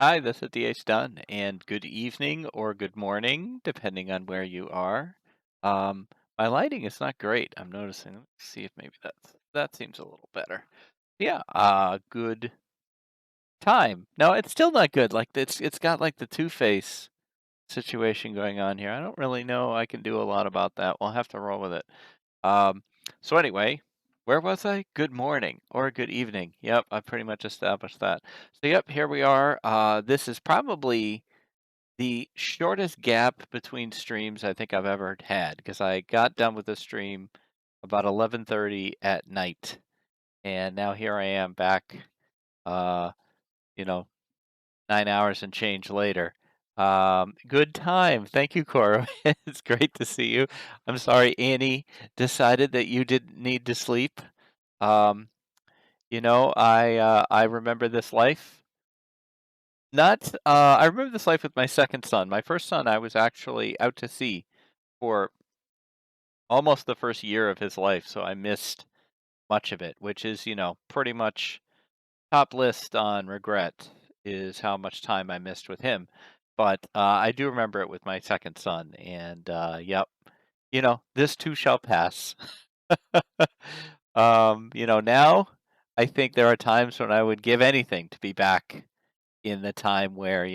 Hi, this is DH Dunn, and good evening or good morning, depending on where you are. Um, my lighting is not great. I'm noticing. Let's see if maybe that seems a little better. Yeah, good time. No, it's still not good. Like it's got like the Two-Face situation going on here. I don't really know I can do a lot about that. We'll have to roll with it. Um, so anyway, where was I? Good morning or good evening. Yep, I pretty much established that. So yep, here we are. This is probably the shortest gap between streams I think I've ever had because I got done with the stream about 11:30 at night, and now here I am back, uh, you know, 9 hours and change later. Good time. Thank you, Cora. It's great to see you. I'm sorry Annie decided that you didn't need to sleep. Um, I remember this life. Not I remember this life with my second son. My first son, I was actually out to sea for almost the first year of his life, so I missed much of it, which is, pretty much top list on regret is how much time I missed with him. But I do remember it with my second son, and yep, this too shall pass. Now I think there are times when I would give anything to be back in the time where,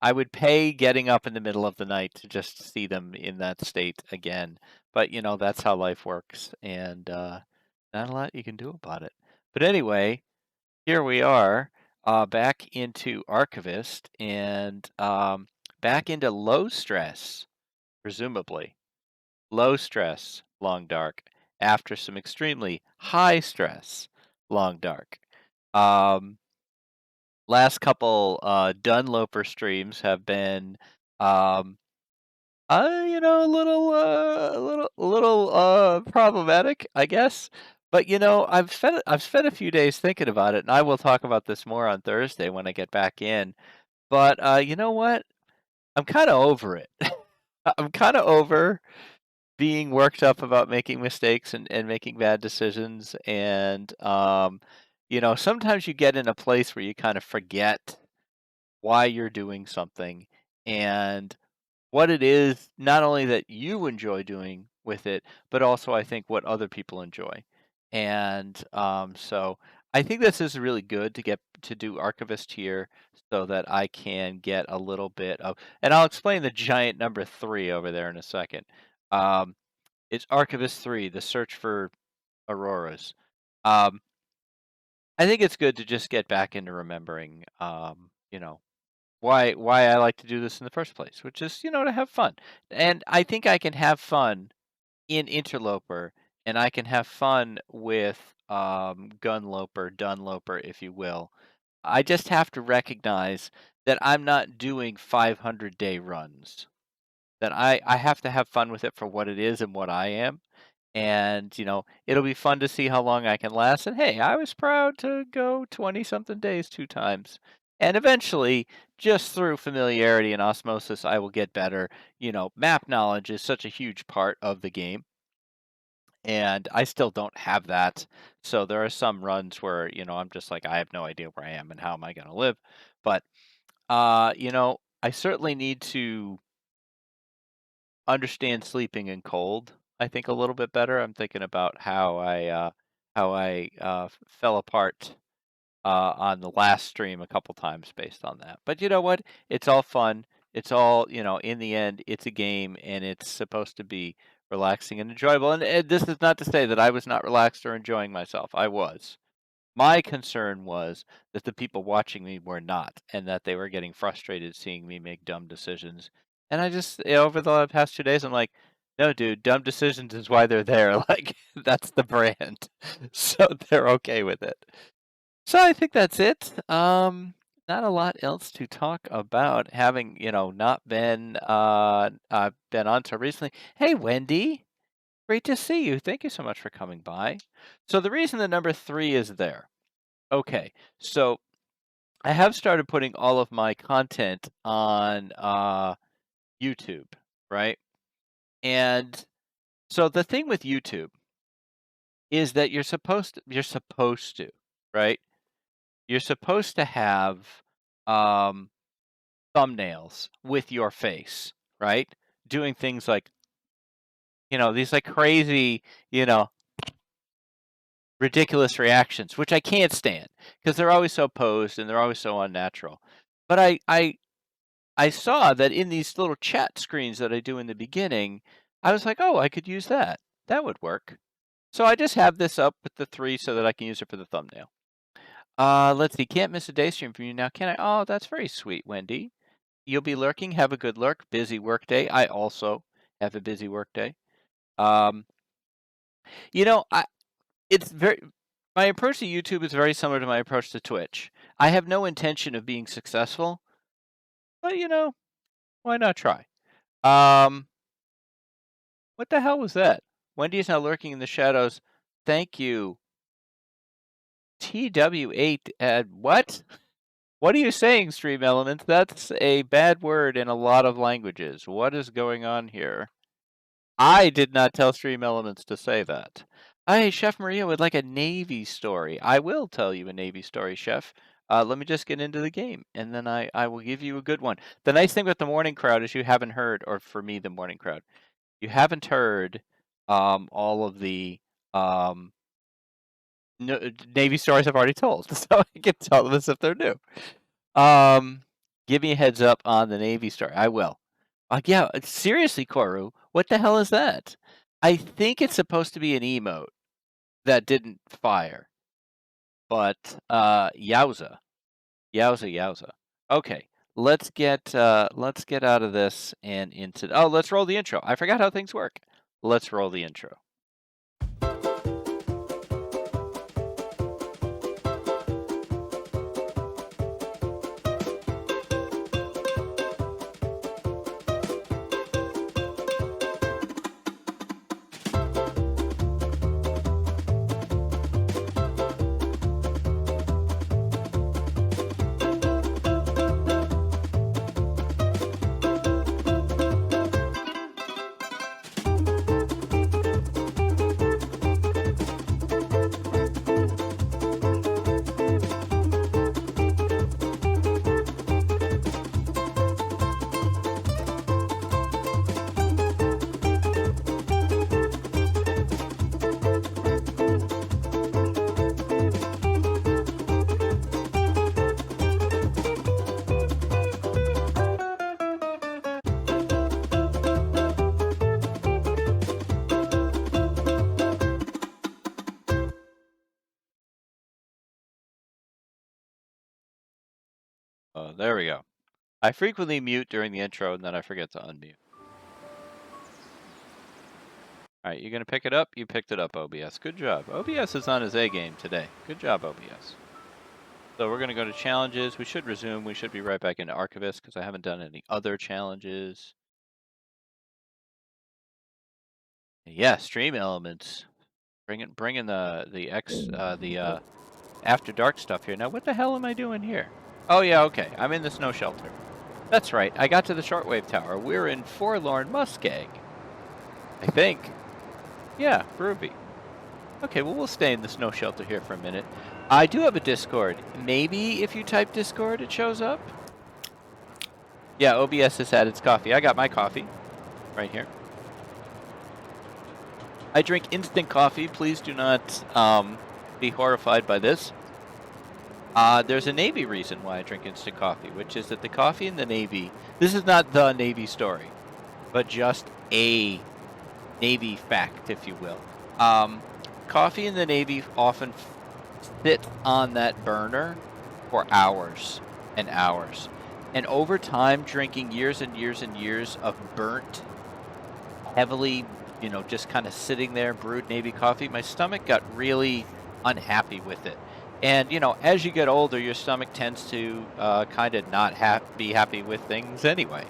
I would pay getting up in the middle of the night to just see them in that state again. But, that's how life works, and not a lot you can do about it. But anyway, here we are, back into Archivist and back into low stress, presumably. Low stress, long dark, after some extremely high stress, long dark. Um, Last couple Dunloper streams have been um, a little problematic, I guess. But I've spent a few days thinking about it, and I will talk about this more on Thursday when I get back in. But you know what? I'm kind of over it. I'm kind of over being worked up about making mistakes and making bad decisions. And sometimes you get in a place where you kind of forget why you're doing something and what it is, not only that you enjoy doing with it, but also I think what other people enjoy. And so I think this is really good to get to do Archivist here so that I can get a little bit of, and I'll explain the giant number three over there in a second. Um, it's Archivist 3, the search for auroras. Um, I think it's good to just get back into remembering, why I like to do this in the first place, which is, to have fun. And I think I can have fun in Interloper, and I can have fun with Gunloper, Dunloper, if you will. I just have to recognize that I'm not doing 500-day runs. That I have to have fun with it for what it is and what I am. And, it'll be fun to see how long I can last. And hey, I was proud to go 20 something days 2 times. And eventually, just through familiarity and osmosis, I will get better. Map knowledge is such a huge part of the game. And I still don't have that. So there are some runs where, I'm just like, I have no idea where I am and how am I going to live. But, I certainly need to understand sleeping in cold, I think, a little bit better. I'm thinking about how I fell apart on the last stream a couple times based on that. But you know what? It's all fun. It's all, in the end, it's a game and it's supposed to be relaxing and enjoyable. And this is not to say that I was not relaxed or enjoying myself. I was. My concern was that the people watching me were not, and that they were getting frustrated seeing me make dumb decisions. And I just, over the past 2 days, I'm like, no, dude, dumb decisions is why they're there. Like, that's the brand. So they're okay with it. So I think that's it. Not a lot else to talk about, having, not been on so recently. Hey, Wendy, great to see you. Thank you so much for coming by. So the reason the number three is there. Okay, so I have started putting all of my content on YouTube, right? And so the thing with YouTube is that you're supposed to, right? You're supposed to have um, thumbnails with your face, right? Doing things like, these like crazy, you know, ridiculous reactions, which I can't stand because they're always so posed and they're always so unnatural. But I saw that in these little chat screens that I do in the beginning, I was like, oh, I could use that. That would work. So I just have this up with the 3 so that I can use it for the thumbnail. Let's see. Can't miss a day stream from you now, can I? Oh, that's very sweet, Wendy. You'll be lurking. Have a good lurk. Busy work day. I also have a busy work day. Um, I it's very my approach to YouTube is very similar to my approach to Twitch. I have no intention of being successful, but why not try? Um, what the hell was that? Wendy is now lurking in the shadows. Thank you. TW8 what? What are you saying, Stream Elements? That's a bad word in a lot of languages. What is going on here? I did not tell Stream Elements to say that. Hey, Chef Maria would like a Navy story. I will tell you a Navy story, Chef. Let me just get into the game, and then I will give you a good one. The nice thing with the morning crowd is you haven't heard, or for me, the morning crowd, you haven't heard all of the Navy stories I've already told, so I can tell them as if they're new. Give me a heads up on the Navy story. I will. Yeah, seriously, Koru, what the hell is that? I think it's supposed to be an emote that didn't fire, but yowza, yowza. Okay, let's get out of this and into. Oh, let's roll the intro. I forgot how things work. Let's roll the intro. There we go. I frequently mute during the intro, and then I forget to unmute. All right, you gonna pick it up? You picked it up, OBS. Good job. OBS is on his A game today. Good job, OBS. So we're gonna go to challenges. We should resume. We should be right back into Archivist because I haven't done any other challenges. Yeah, stream elements. Bringing the After Dark stuff here. Now, what the hell am I doing here? Oh yeah, okay. I'm in the snow shelter. That's right. I got to the shortwave tower. We're in Forlorn Muskeg. I think. Yeah, Ruby. Okay, well, we'll stay in the snow shelter here for a minute. I do have a Discord. Maybe if you type Discord, it shows up? Yeah, OBS has had its coffee. I got my coffee right here. I drink instant coffee. Please do not be horrified by this. There's a Navy reason why I drink instant coffee, which is that the coffee in the Navy, this is not the Navy story, but just a Navy fact, if you will. Coffee in the Navy often sits on that burner for hours and hours. And over time, drinking years and years and years of burnt, heavily, just kind of sitting there, brewed Navy coffee, my stomach got really unhappy with it. And, as you get older, your stomach tends to kind of not be happy with things anyway.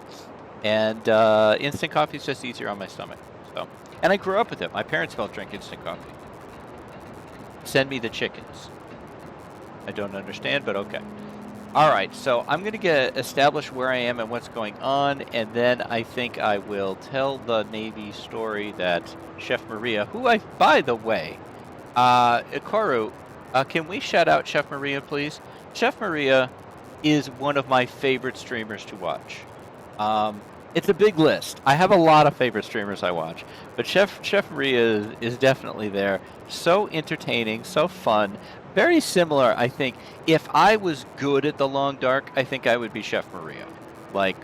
And instant coffee is just easier on my stomach. So, and I grew up with it. My parents both drink instant coffee. Send me the chickens. I don't understand, but okay. All right, so I'm going to establish where I am and what's going on, and then I think I will tell the Navy story that Chef Maria, who by the way, Ikoru, can we shout out Chef Maria, please? Chef Maria is one of my favorite streamers to watch. It's a big list. I have a lot of favorite streamers I watch, but Chef Maria is definitely there. So entertaining, so fun. Very similar, I think. If I was good at the long dark, I think I would be Chef Maria. Like,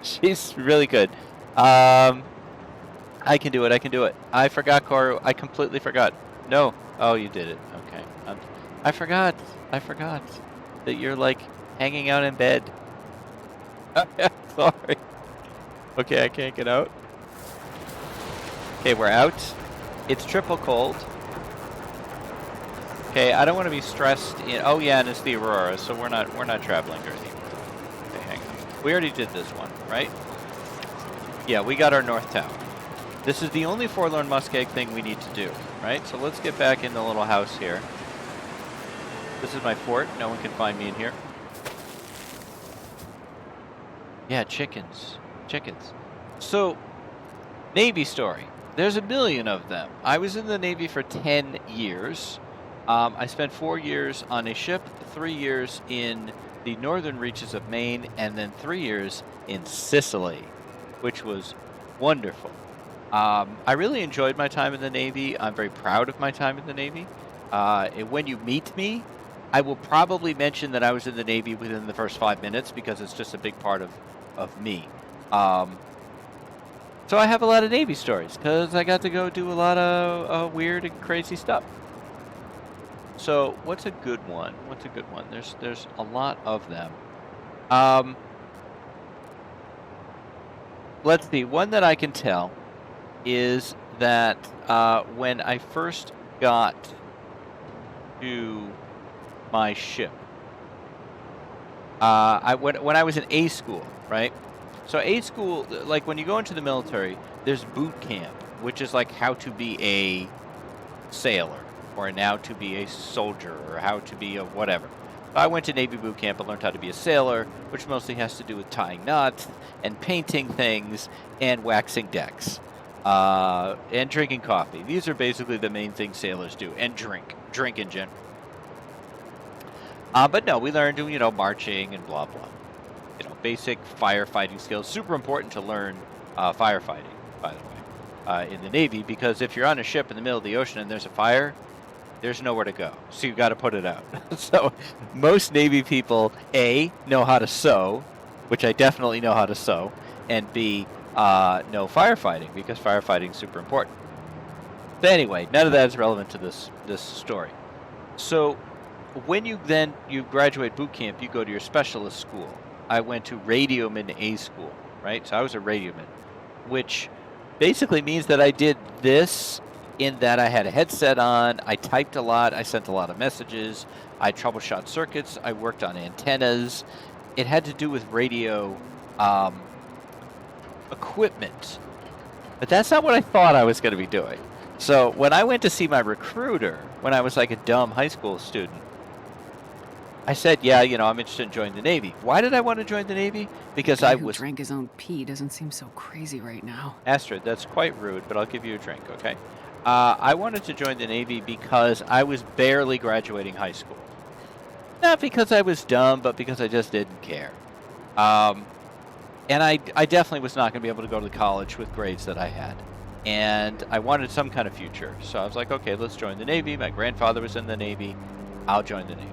she's really good. I can do it. I can do it. I forgot, Koru. I completely forgot. No. Oh, you did it. Okay. I forgot. I forgot that you're like hanging out in bed. Sorry. Okay, I can't get out. Okay, we're out. It's triple cold. Okay, I don't want to be stressed. Oh yeah, and it's the Aurora, so we're not traveling during the Aurora. Okay, hang on. We already did this one, right? Yeah, we got our North Tower. This is the only Forlorn Muskeg thing we need to do, right? So let's get back in the little house here. This is my fort. No one can find me in here. Yeah, chickens. Chickens. So, Navy story. There's a million of them. I was in the Navy for 10 years. I spent 4 years on a ship, 3 years in the northern reaches of Maine, and then 3 years in Sicily, which was wonderful. I really enjoyed my time in the Navy. I'm very proud of my time in the Navy. When you meet me, I will probably mention that I was in the Navy within the first 5 minutes because it's just a big part of me. So I have a lot of Navy stories because I got to go do a lot of weird and crazy stuff. So what's a good one? What's a good one? There's a lot of them. Let's see. One that I can tell is that when I first got to my ship, when I was in A school, right? So A school, like when you go into the military, there's boot camp, which is like how to be a sailor or now to be a soldier or how to be a whatever. I went to Navy boot camp and learned how to be a sailor, which mostly has to do with tying knots and painting things and waxing decks and drinking coffee. These are basically the main things sailors do, and drink in general. But no, we learned, marching and blah, blah. Basic firefighting skills. Super important to learn firefighting, by the way, in the Navy, because if you're on a ship in the middle of the ocean and there's a fire, there's nowhere to go. So you've got to put it out. So most Navy people, A, know how to sew, which I definitely know how to sew, and B, know firefighting, because firefighting is super important. But anyway, none of that is relevant to this story. So when you graduate boot camp, you go to your specialist school. I went to radioman A school, right? So I was a radioman, which basically means that I did this in that I had a headset on, I typed a lot, I sent a lot of messages, I troubleshot circuits, I worked on antennas. It had to do with radio equipment. But that's not what I thought I was going to be doing. So when I went to see my recruiter, when I was like a dumb high school student, I said, yeah, I'm interested in joining the Navy. Why did I want to join the Navy? Because I was... drank his own pee doesn't seem so crazy right now. Astrid, that's quite rude, but I'll give you a drink, okay? I wanted to join the Navy because I was barely graduating high school. Not because I was dumb, but because I just didn't care. And I definitely was not going to be able to go to college with grades that I had. And I wanted some kind of future. So I was like, okay, let's join the Navy. My grandfather was in the Navy. I'll join the Navy.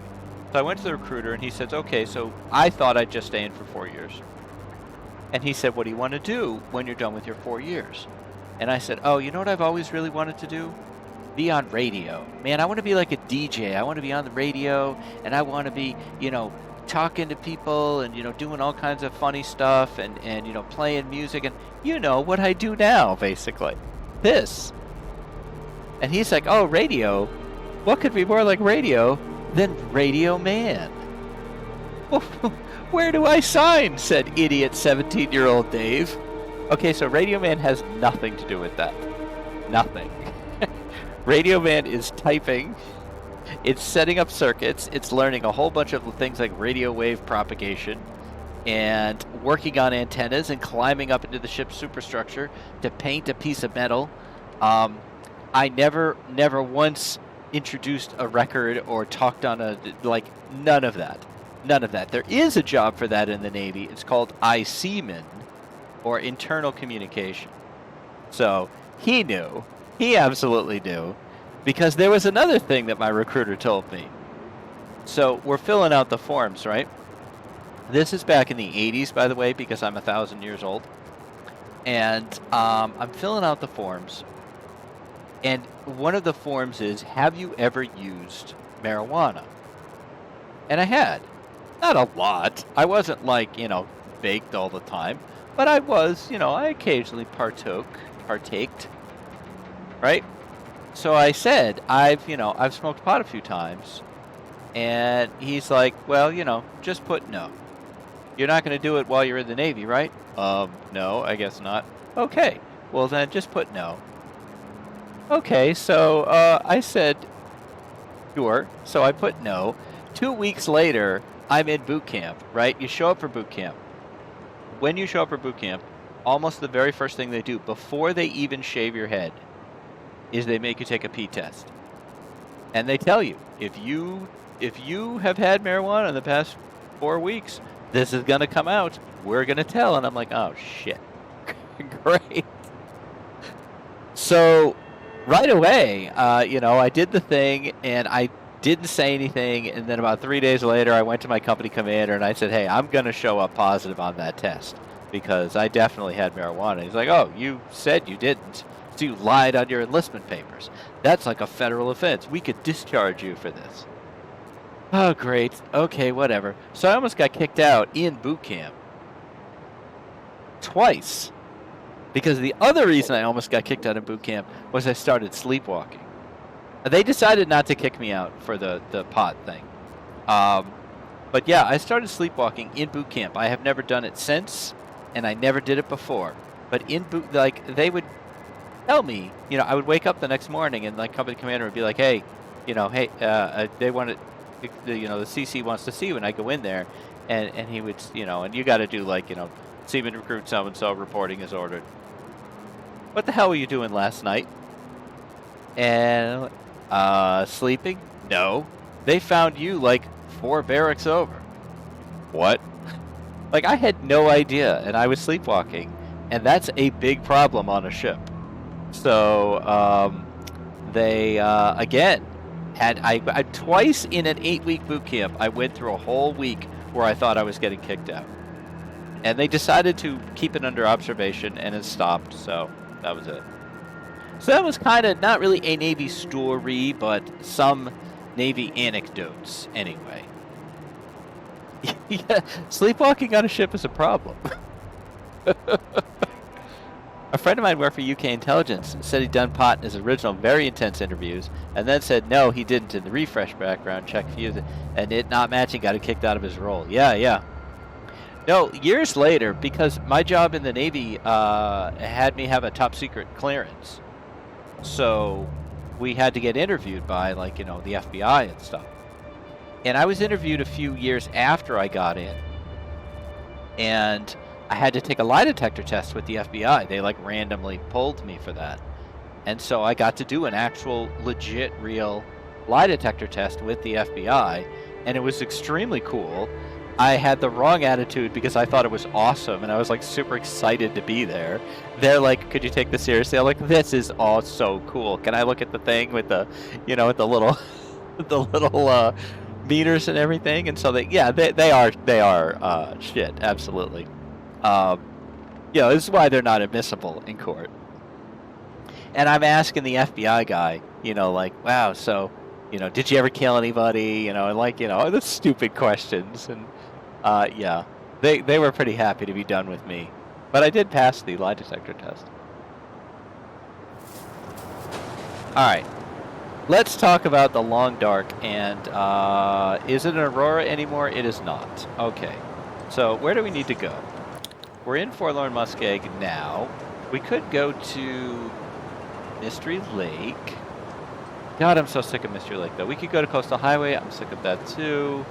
So I went to the recruiter, and he said, okay, so I thought I'd just stay in for 4 years. And he said, what do you want to do when you're done with your 4 years? And I said, oh, you know what I've always really wanted to do? Be on radio. Man, I want to be like a DJ. I want to be on the radio, and I want to be, talking to people and, doing all kinds of funny stuff and playing music and, what I do now, basically. This. And he's like, oh, radio? What could be more like radio than Radio Man? Where do I sign? Said idiot 17-year-old Dave. Okay, so Radio Man has nothing to do with that. Nothing. Radio Man is typing. It's setting up circuits. It's learning a whole bunch of things like radio wave propagation and working on antennas and climbing up into the ship's superstructure to paint a piece of metal. I never once introduced a record or talked on none of that. None of that. There is a job for that in the Navy. It's called ICman, or internal communication. So he knew. He absolutely knew. Because there was another thing that my recruiter told me. So we're filling out the forms, right? This is back in the 80s, by the way, because I'm 1,000 years old. And I'm filling out the forms. And one of the forms is, have you ever used marijuana? And I had. Not a lot. I wasn't like, baked all the time. But I was, I occasionally partaked, right? So I said, I've smoked pot a few times. And he's like, well, just put no. You're not going to do it while you're in the Navy, right? No, I guess not. Okay, well then just put no. Okay, so I said, sure. So I put no. 2 weeks later, I'm in boot camp, right? You show up for boot camp. When you show up for boot camp, almost the very first thing they do, before they even shave your head, is they make you take a pee test. And they tell you, if you have had marijuana in the past 4 weeks, this is going to come out. We're going to tell. And I'm like, oh, shit. Great. So right away, I did the thing, and I didn't say anything. And then about 3 days later, I went to my company commander, and I said, hey, I'm going to show up positive on that test because I definitely had marijuana. He's like, oh, you said you didn't. So you lied on your enlistment papers. That's like a federal offense. We could discharge you for this. Oh, great. Okay, whatever. So I almost got kicked out in boot camp. Twice. Because the other reason I almost got kicked out in boot camp was I started sleepwalking. They decided not to kick me out for the pot thing. But yeah, I started sleepwalking in boot camp. I have never done it since, and I never did it before. But in boot, they would tell me, I would wake up the next morning, and company commander would be like, hey, they wanted, the CC wants to see you, and I go in there, and he would, and you got to do seaman recruit so-and-so reporting is ordered. What the hell were you doing last night? And sleeping? No. They found you 4 barracks over. What? I had no idea, and I was sleepwalking, and that's a big problem on a ship. So they again had I twice in an 8-week boot camp. I went through a whole week where I thought I was getting kicked out, and they decided to keep it under observation, and it stopped. So that was it. So that was kind of not really a Navy story, but some Navy anecdotes anyway. Yeah, sleepwalking on a ship is a problem. A friend of mine worked for UK intelligence, said he'd done pot in his original very intense interviews, and then said no, he didn't in the refresh background check fuse, and it not matching got him kicked out of his role. Yeah. No, years later, because my job in the Navy had me have a top secret clearance. So we had to get interviewed by, the FBI and stuff. And I was interviewed a few years after I got in. And I had to take a lie detector test with the FBI. They randomly pulled me for that. And so I got to do an actual legit real lie detector test with the FBI, and it was extremely cool. I had the wrong attitude because I thought it was awesome, and I was super excited to be there. They're like, "Could you take this seriously?" I'm like, "This is all so cool. Can I look at the thing with the, with the little, the little meters and everything?" And so they are shit, absolutely. This is why they're not admissible in court. And I'm asking the FBI guy, wow, so, did you ever kill anybody? And the stupid questions. And they were pretty happy to be done with me. But I did pass the lie detector test. All right. Let's talk about the Long Dark. And is it an Aurora anymore? It is not. Okay. So where do we need to go? We're in Forlorn Muskeg now. We could go to Mystery Lake. God, I'm so sick of Mystery Lake, though. We could go to Coastal Highway. I'm sick of that, too.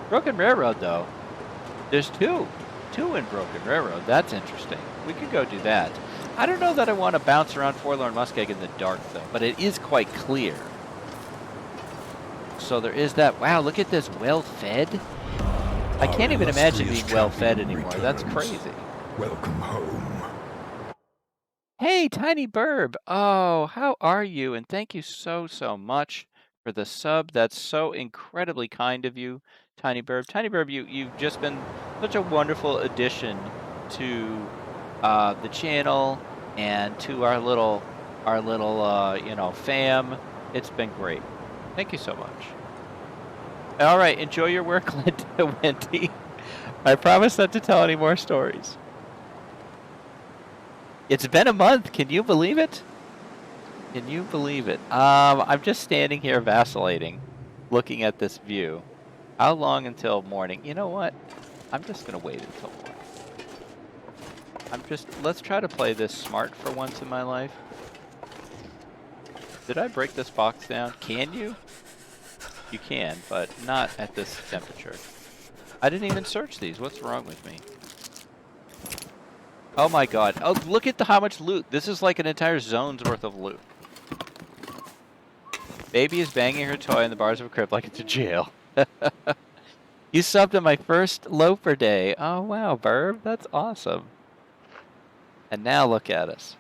Broken Railroad, though. There's two. Two in Broken Railroad. That's interesting. We could go do that. I don't know that I want to bounce around Forlorn Muskeg in the dark, though, but it is quite clear. so there is that. Wow, look at this, well-fed. I can't even imagine being well-fed anymore. That's crazy. Welcome home. Hey, Tiny Burb. Oh, how are you? And thank you so, so much for the sub. That's so incredibly kind of you, Tiny Burb. Tiny Burb, you've just been such a wonderful addition to the channel and to our little you know, fam. It's been great. Thank you so much. All right, enjoy your work, Wendy. I promise not to tell any more stories. It's been a month. Can you believe it? Can you believe it? I'm just standing here vacillating, looking at this view. How long until morning? You know what? I'm just gonna wait until morning. Let's try to play this smart for once in my life. Did I break this box down? Can you? You can, but not at this temperature. I didn't even search these. What's wrong with me? Oh my god. Oh, look at how much loot. This is like an entire zone's worth of loot. Baby is banging her toy in the bars of a crib like it's a jail. You subbed on my first Loafer Day. Oh wow, Burb. That's awesome. And now look at us.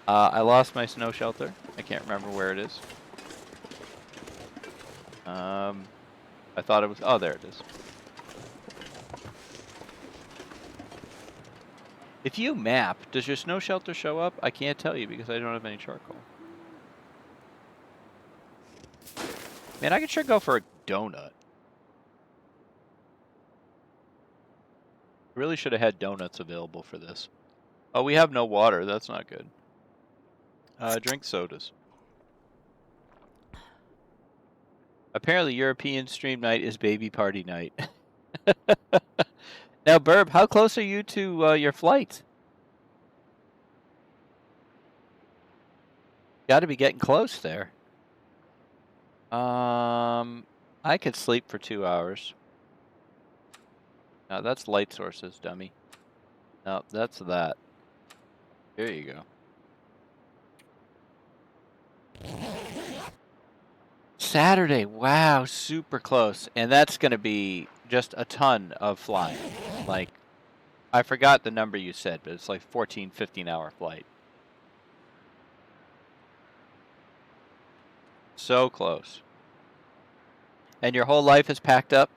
I lost my snow shelter. I can't remember where it is. I thought it was... Oh, there it is. If you map, does your snow shelter show up? I can't tell you because I don't have any charcoal. Man, I could sure go for a donut. Really should have had donuts available for this. Oh, we have no water. That's not good. Drink sodas. Apparently, European stream night is baby party night. Now, Burb, how close are you to your flight? Got to be getting close there. I could sleep for 2 hours. No, that's light sources, dummy. No, that's that. There you go. Saturday, wow, super close. And that's going to be just a ton of flying. Like, I forgot the number you said, but it's like 14, 15-hour flight. So close. And your whole life is packed up?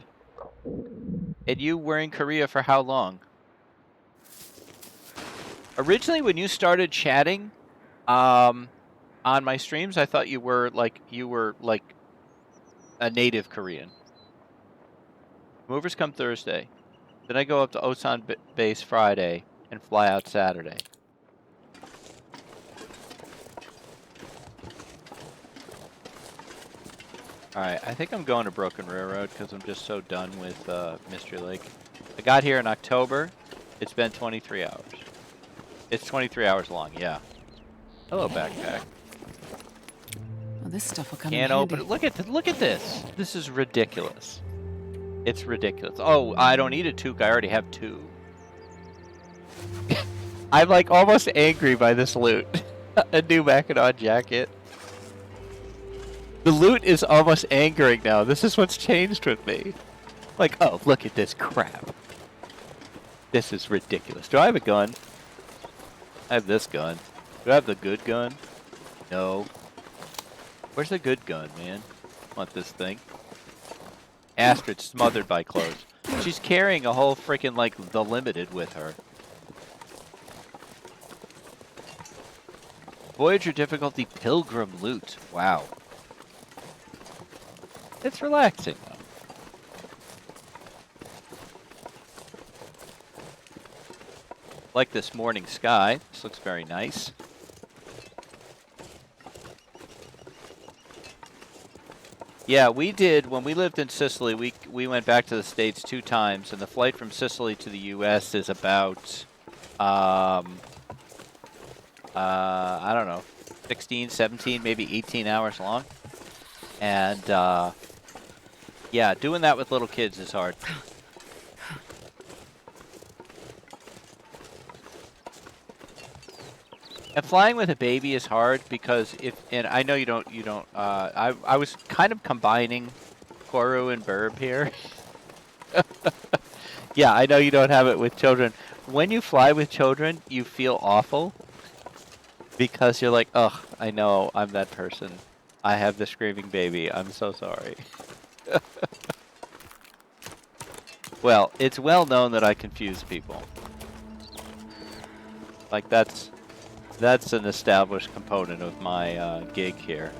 And you were in Korea for how long? Originally, when you started chatting on my streams, I thought you were like a native Korean. Movers come Thursday. Then I go up to Osan base Friday and fly out Saturday. Alright, I think I'm going to Broken Railroad because I'm just so done with Mystery Lake. I got here in October. It's been 23 hours. It's 23 hours long, yeah. Hello, backpack. Well, this stuff will come in Can't handy. open it. Look at this. This is ridiculous. It's ridiculous. Oh, I don't need a toque. I already have 2. I'm like almost angry by this loot. A new Mackinac jacket. The loot is almost angering now. This is what's changed with me. Like, oh, look at this crap. This is ridiculous. Do I have a gun? I have this gun. Do I have the good gun? No. Where's the good gun, man? I want this thing. Astrid smothered by clothes. She's carrying a whole freaking, like, the Limited with her. Voyager difficulty Pilgrim loot. Wow. It's relaxing, though. Like this morning sky. This looks very nice. Yeah, we did, when we lived in Sicily, we went back to the States 2 times, and the flight from Sicily to the U.S. is about, I don't know, 16, 17, maybe 18 hours long. And, yeah, doing that with little kids is hard. And flying with a baby is hard because and I know I was kind of combining Koru and Burb here. Yeah, I know you don't have it with children. When you fly with children, you feel awful because you're like, ugh, I know I'm that person. I have the screaming baby. I'm so sorry. Well, it's well known that I confuse people. Like that's an established component of my gig here.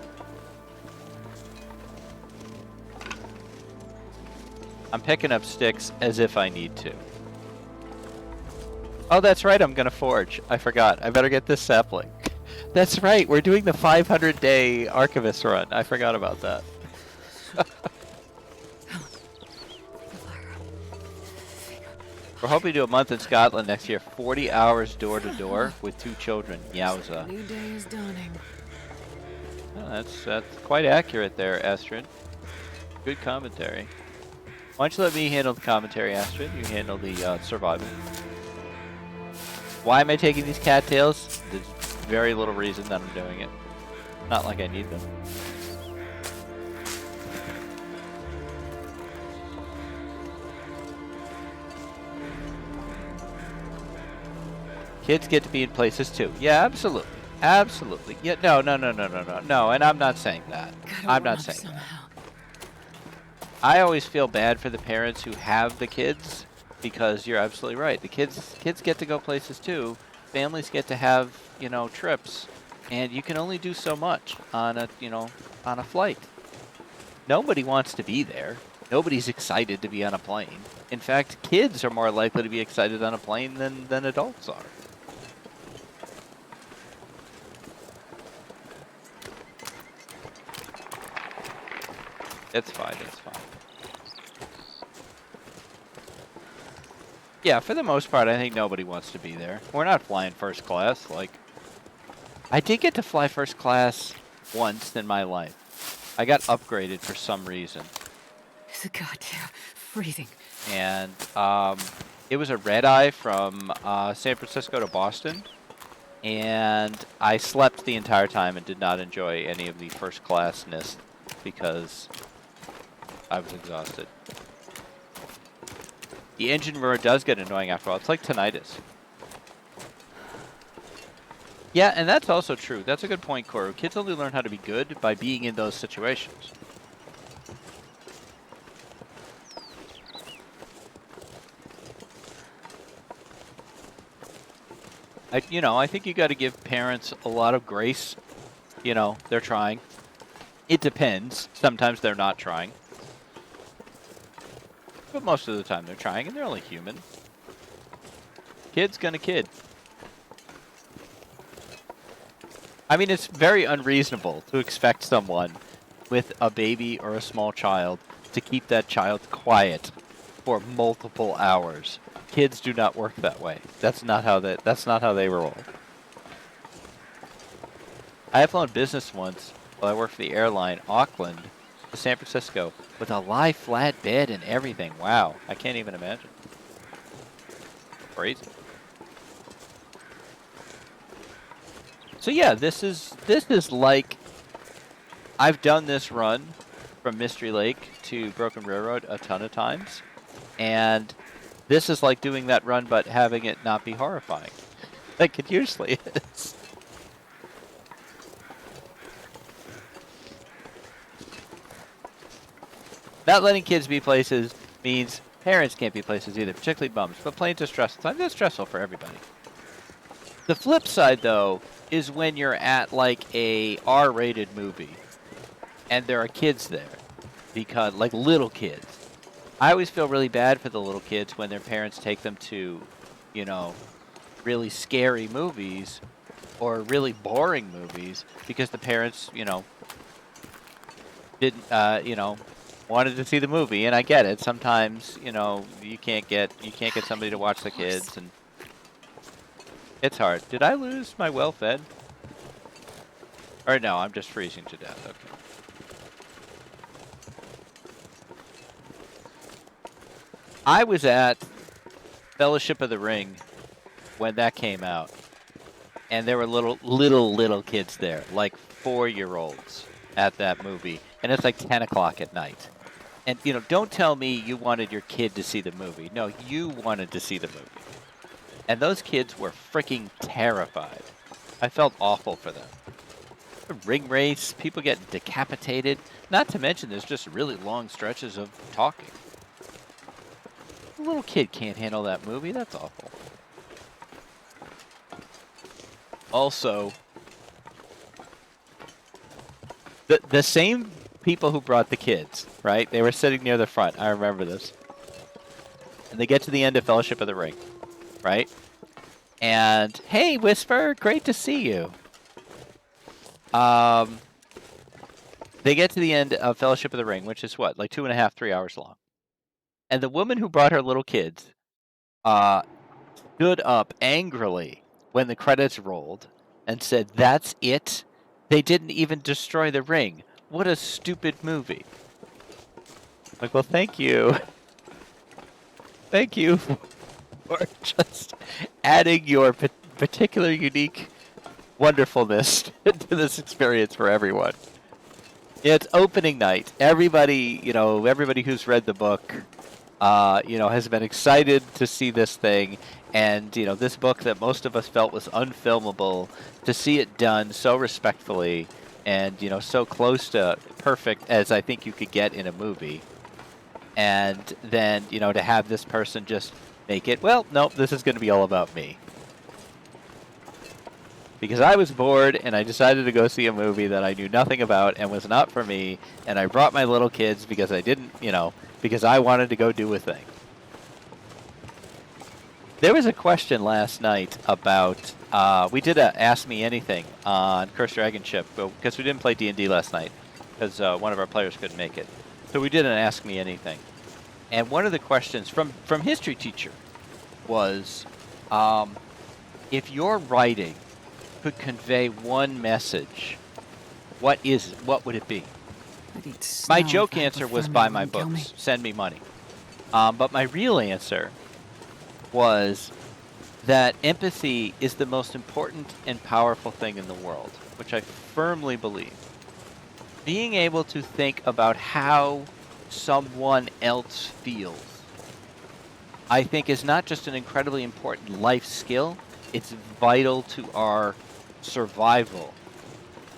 I'm picking up sticks as if I need to. Oh, that's right, I'm gonna forge. I forgot. I better get this sapling. That's right, we're doing the 500-day Archivist run. I forgot about that. We're hoping to do a month in Scotland next year. 40 hours door to door with 2 children. Yowza. New day is dawning. Oh, that's quite accurate there, Astrid. Good commentary. Why don't you let me handle the commentary, Astrid? You handle the survival. Why am I taking these cattails? There's very little reason that I'm doing it. Not like I need them. Kids get to be in places too. Yeah, absolutely. Absolutely. Yeah, no, and I'm not saying that. I'm not saying that. I always feel bad for the parents who have the kids because you're absolutely right. The kids get to go places too. Families get to have, trips, and you can only do so much on a flight. Nobody wants to be there. Nobody's excited to be on a plane. In fact, kids are more likely to be excited on a plane than adults are. It's fine, it's fine. Yeah, for the most part, I think nobody wants to be there. We're not flying first class. Like, I did get to fly first class once in my life. I got upgraded for some reason. It's a goddamn freezing. And it was a red eye from San Francisco to Boston. And I slept the entire time and did not enjoy any of the first classness because I was exhausted. The engine roar does get annoying after a while. It's like tinnitus. Yeah, and that's also true. That's a good point, Koru. Kids only learn how to be good by being in those situations. I think you got to give parents a lot of grace. They're trying. It depends. Sometimes they're not trying. But most of the time they're trying, and they're only human. Kid's gonna kid. I mean, it's very unreasonable to expect someone with a baby or a small child to keep that child quiet for multiple hours. Kids do not work that way. That's not how they roll. I have flown business once while I worked for the airline, Auckland to San Francisco, with a lie flat bed and everything. Wow, I can't even imagine. Crazy. So yeah, this is like, I've done this run from Mystery Lake to Broken Railroad a ton of times, and this is like doing that run but having it not be horrifying, like it usually is. Not letting kids be places means parents can't be places either, particularly bums. But planes are stressful. Sometimes it's stressful for everybody. The flip side, though, is when you're at like a R-rated movie and there are kids there, because like little kids. I always feel really bad for the little kids when their parents take them to, really scary movies or really boring movies because the parents, didn't, wanted to see the movie, and I get it. Sometimes, you can't get somebody to watch the kids, and it's hard. Did I lose my well-fed? Or no, I'm just freezing to death. Okay. I was at Fellowship of the Ring when that came out. and there were little kids there, like 4-year-olds at that movie, and it's like 10 o'clock at night. And, don't tell me you wanted your kid to see the movie. No, you wanted to see the movie. And those kids were freaking terrified. I felt awful for them. A ring race, people getting decapitated. Not to mention there's just really long stretches of talking. A little kid can't handle that movie. That's awful. Also, the same people who brought the kids, right? They were sitting near the front. I remember this. And they get to the end of Fellowship of the Ring, right? And, hey, Whisper, great to see you. They get to the end of Fellowship of the Ring, which is what, like 2.5, 3 hours long. And the woman who brought her little kids stood up angrily when the credits rolled and said, "That's it? They didn't even destroy the ring. What a stupid movie." Like, well, thank you. Thank you for just adding your particular unique wonderfulness to this experience for everyone. It's opening night. Everybody who's read the book, has been excited to see this thing. And, this book that most of us felt was unfilmable, to see it done so respectfully and, so close to perfect as I think you could get in a movie. And then, to have this person just make it, well, nope, this is going to be all about me. Because I was bored and I decided to go see a movie that I knew nothing about and was not for me. And I brought my little kids because I didn't, because I wanted to go do a thing. There was a question last night about, we did a Ask Me Anything on Cursed Dragon Ship because we didn't play D&D last night because one of our players couldn't make it. So we did an Ask Me Anything. And one of the questions from History Teacher was, if your writing could convey one message, what would it be? My joke answer was buy my books, send me money. But my real answer was that empathy is the most important and powerful thing in the world, which I firmly believe. Being able to think about how someone else feels, I think, is not just an incredibly important life skill, it's vital to our survival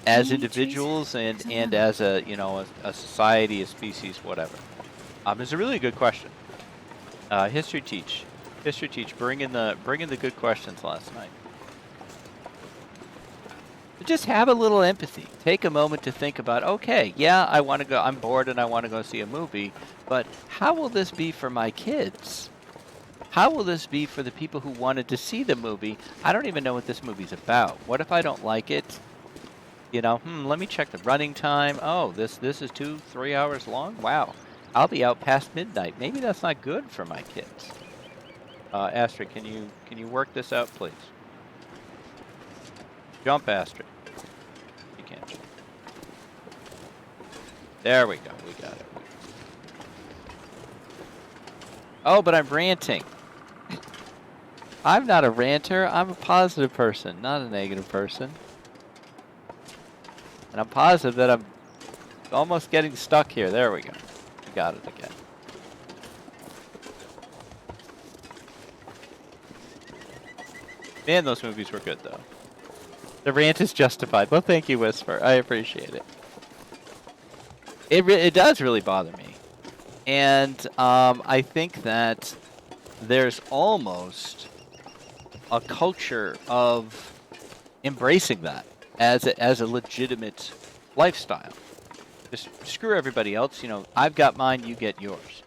as individuals and as a society, a species, whatever. It's a really good question. History teach, bring in the good questions last night. But just have a little empathy. Take a moment to think about, okay, yeah, I'm bored and I want to go see a movie, but how will this be for my kids? How will this be for the people who wanted to see the movie? I don't even know what this movie's about. What if I don't like it? Let me check the running time. Oh, this is 2-3 hours long? Wow. I'll be out past midnight. Maybe that's not good for my kids. Astrid, can you work this out, please? Jump, Astrid. You can't jump. There we go. We got it. Oh, but I'm ranting. I'm not a ranter. I'm a positive person, not a negative person. And I'm positive that I'm almost getting stuck here. There we go. We got it again. Man, those movies were good, though. The rant is justified. Well, thank you, Whisper. I appreciate it. It does really bother me. And I think that there's almost a culture of embracing that as a legitimate lifestyle. Just screw everybody else. I've got mine, you get yours.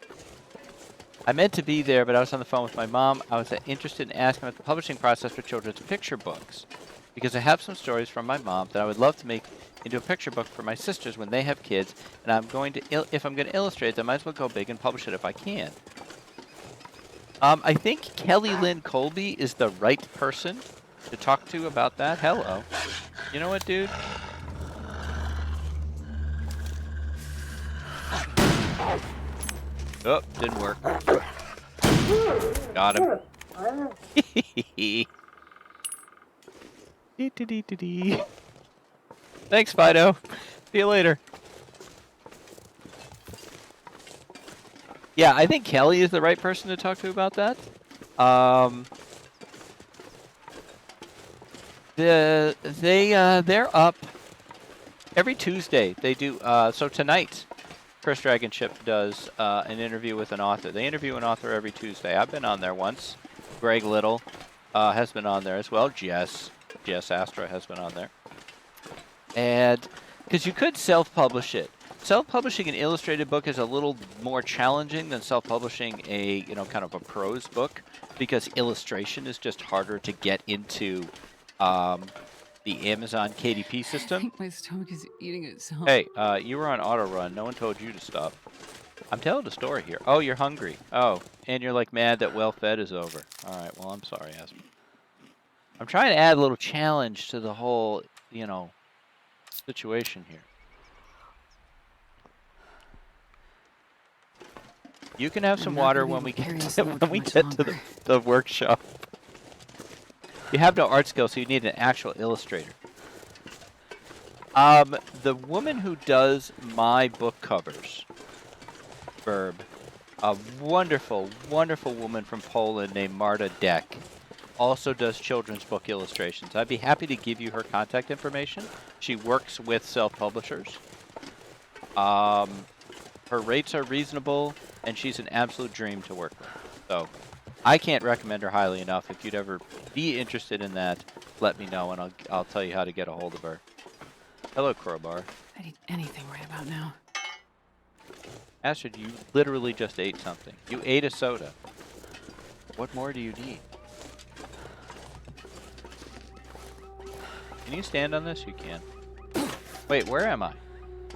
I meant to be there, but I was on the phone with my mom. I was interested in asking about the publishing process for children's picture books, because I have some stories from my mom that I would love to make into a picture book for my sisters when they have kids, and if I'm going to illustrate them, I might as well go big and publish it if I can. I think Kelly Lynn Colby is the right person to talk to about that. Hello. You know what, dude? Oh, didn't work. Got him. Dee-dee-dee-dee-dee. Thanks, Fido. See you later. Yeah, I think Kelly is the right person to talk to about that. They're up every Tuesday. They do so tonight. Chris Dragonship does an interview with an author. They interview an author every Tuesday. I've been on there once. Greg Little has been on there as well. Jess Astra has been on there. And because you could self-publish it. Self-publishing an illustrated book is a little more challenging than self-publishing a, kind of a prose book, because illustration is just harder to get into the Amazon KDP I system. think my stomach is eating itself. Hey, you were on auto run. No one told you to stop. I'm telling a story here. Oh, you're hungry. Oh, and you're like mad that well-fed is over. All right, well, I'm sorry, Aspen. I'm trying to add a little challenge to the whole, situation here. You can have some water when we get to the workshop. You have no art skill, so you need an actual illustrator. The woman who does my book covers, Verb, a wonderful, wonderful woman from Poland named Marta Deck, also does children's book illustrations. I'd be happy to give you her contact information. She works with self-publishers. Her rates are reasonable, and she's an absolute dream to work with. So I can't recommend her highly enough. If you'd ever be interested in that, let me know, and I'll tell you how to get a hold of her. Hello, Crowbar. I'd eat anything right about now. Astrid, you literally just ate something. You ate a soda. What more do you need? Can you stand on this? You can. Wait, where am I?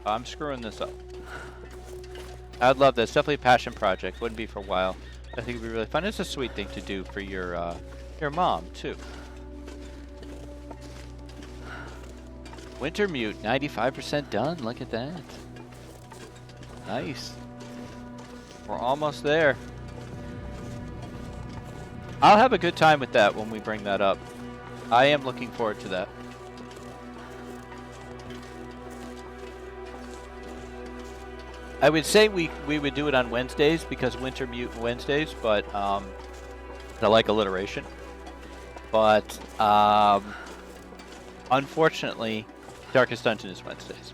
Oh, I'm screwing this up. I'd love this. Definitely a passion project. Wouldn't be for a while. I think it'd be really fun. It's a sweet thing to do for your mom too. Winter Mute, 95% done. Look at that. Nice. We're almost there. I'll have a good time with that when we bring that up. I am looking forward to that. I would say we would do it on Wednesdays because Winter Mute Wednesdays, but I like alliteration. But unfortunately, Darkest Dungeon is Wednesdays.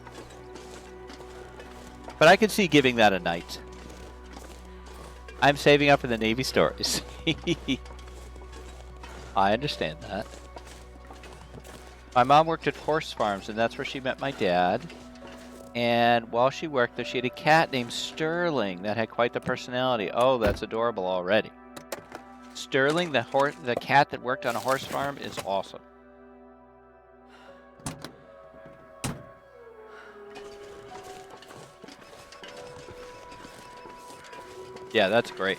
But I could see giving that a night. I'm saving up for the Navy stories. I understand that. My mom worked at horse farms, and that's where she met my dad. And while she worked there, she had a cat named Sterling that had quite the personality. Oh, that's adorable already. Sterling, the cat that worked on a horse farm, is awesome. Yeah, that's great.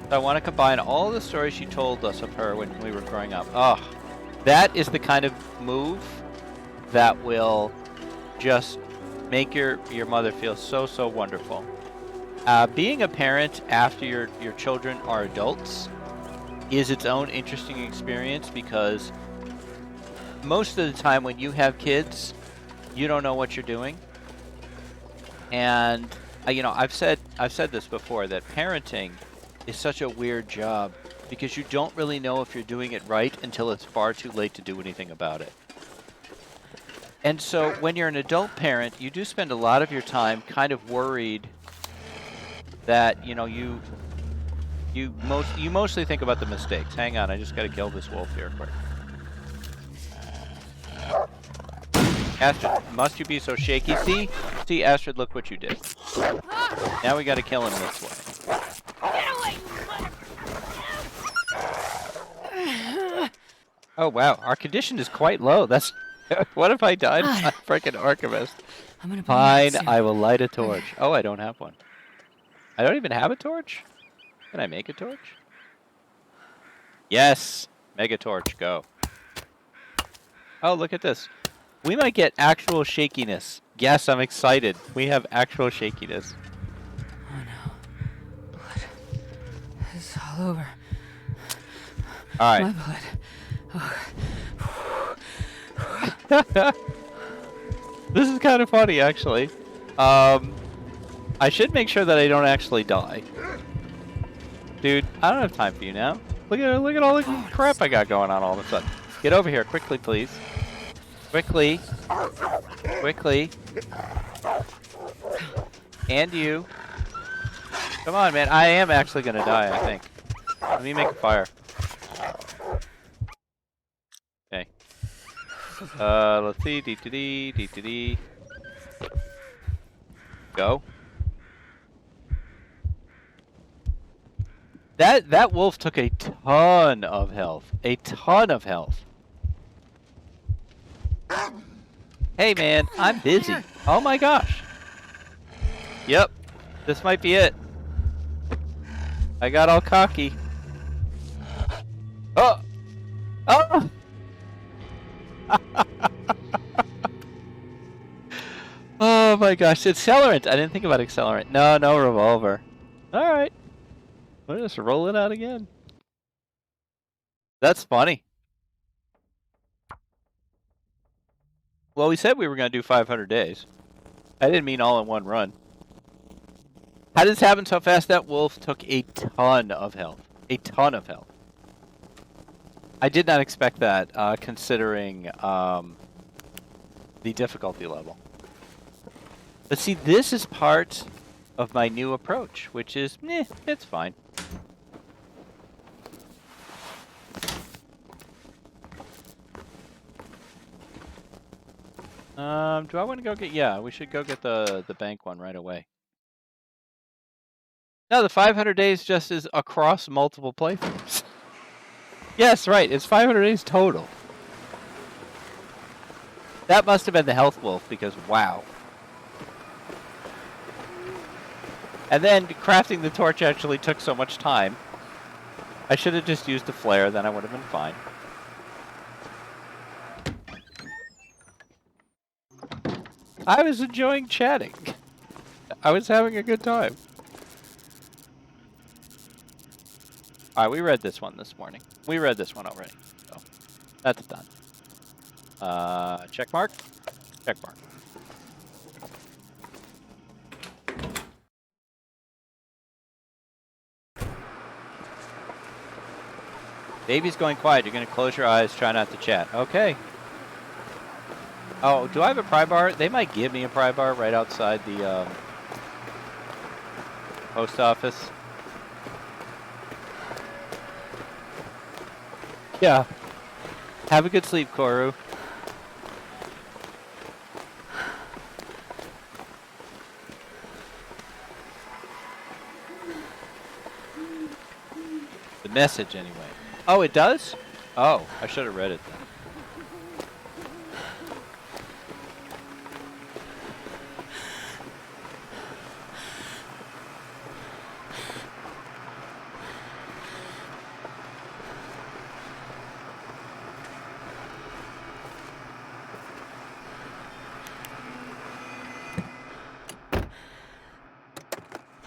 So I want to combine all the stories she told us of her when we were growing up. Oh, that is the kind of move that will just make your mother feel so, so wonderful. Being a parent after your children are adults is its own interesting experience, because most of the time when you have kids, you don't know what you're doing. And I've said this before, that parenting is such a weird job because you don't really know if you're doing it right until it's far too late to do anything about it. And so when you're an adult parent, you do spend a lot of your time kind of worried that you mostly think about the mistakes. Hang on, I just got to kill this wolf here quick. Astrid, must you be so shaky? See, Astrid, look what you did. Now we got to kill him this way. Get away! Oh wow, our condition is quite low. That's what if I died on freaking Archivist? I'm gonna Fine, I will light a torch. Oh, I don't have one. I don't even have a torch? Can I make a torch? Yes! Mega torch, go. Oh, look at this. We might get actual shakiness. Yes, I'm excited. We have actual shakiness. Oh no. Blood. It's all over. All My right. blood. This is kind of funny, actually. I should make sure that I don't actually die. Dude, I don't have time for you now. Look at all the crap I got going on all of a sudden. Get over here quickly, please. Quickly. Quickly. And you. Come on, man. I am actually gonna die, I think. Let me make a fire. Okay. Let's see. D. Go. That wolf took a ton of health. A ton of health. Hey, man. I'm busy. Oh my gosh. Yep. This might be it. I got all cocky. Oh! Oh! Oh my gosh, accelerant! I didn't think about accelerant. No revolver. Alright. We'll just roll it out again. That's funny. Well, we said we were going to do 500 days. I didn't mean all in one run. How did this happen so fast? That wolf took a ton of health. A ton of health. I did not expect that, considering the difficulty level. But see, this is part of my new approach, which is, it's fine. Do I want to go get... Yeah, we should go get the bank one right away. No, the 500 days just is across multiple playthroughs. Yes, right, it's 500 days total. That must have been the health wolf, because wow. And then crafting the torch actually took so much time. I should have just used the flare, then I would have been fine. I was enjoying chatting. I was having a good time. Alright, we read this one this morning. We read this one already, so that's done. Check mark? Check mark. Baby's going quiet. You're going to close your eyes, try not to chat. Okay. Oh, do I have a pry bar? They might give me a pry bar right outside the post office. Yeah. Have a good sleep, Koru. The message, anyway. Oh, it does? Oh, I should have read it then.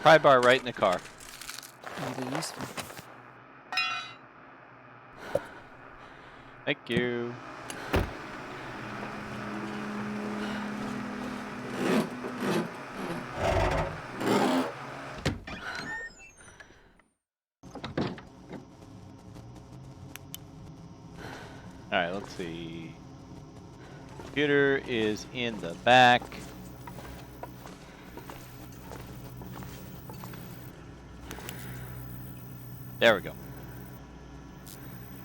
Pry bar right in the car. That'll be useful. Thank you. Alright, let's see. Computer is in the back. There we go.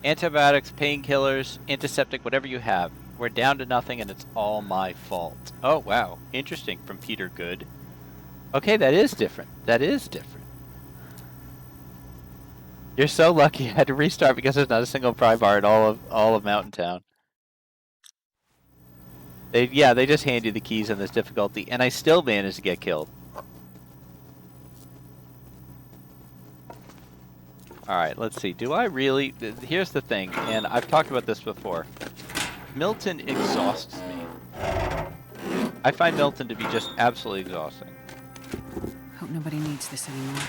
Antibiotics, painkillers, antiseptic, whatever you have. We're down to nothing and it's all my fault. Oh, wow. Interesting from Peter Good. Okay, that is different. That is different. You're so lucky I had to restart because there's not a single pry bar in all of Mountain Town. They just hand you the keys on this difficulty, and I still managed to get killed. Alright, let's see. Do I really... Here's the thing, and I've talked about this before. Milton exhausts me. I find Milton to be just absolutely exhausting. Hope nobody needs this anymore.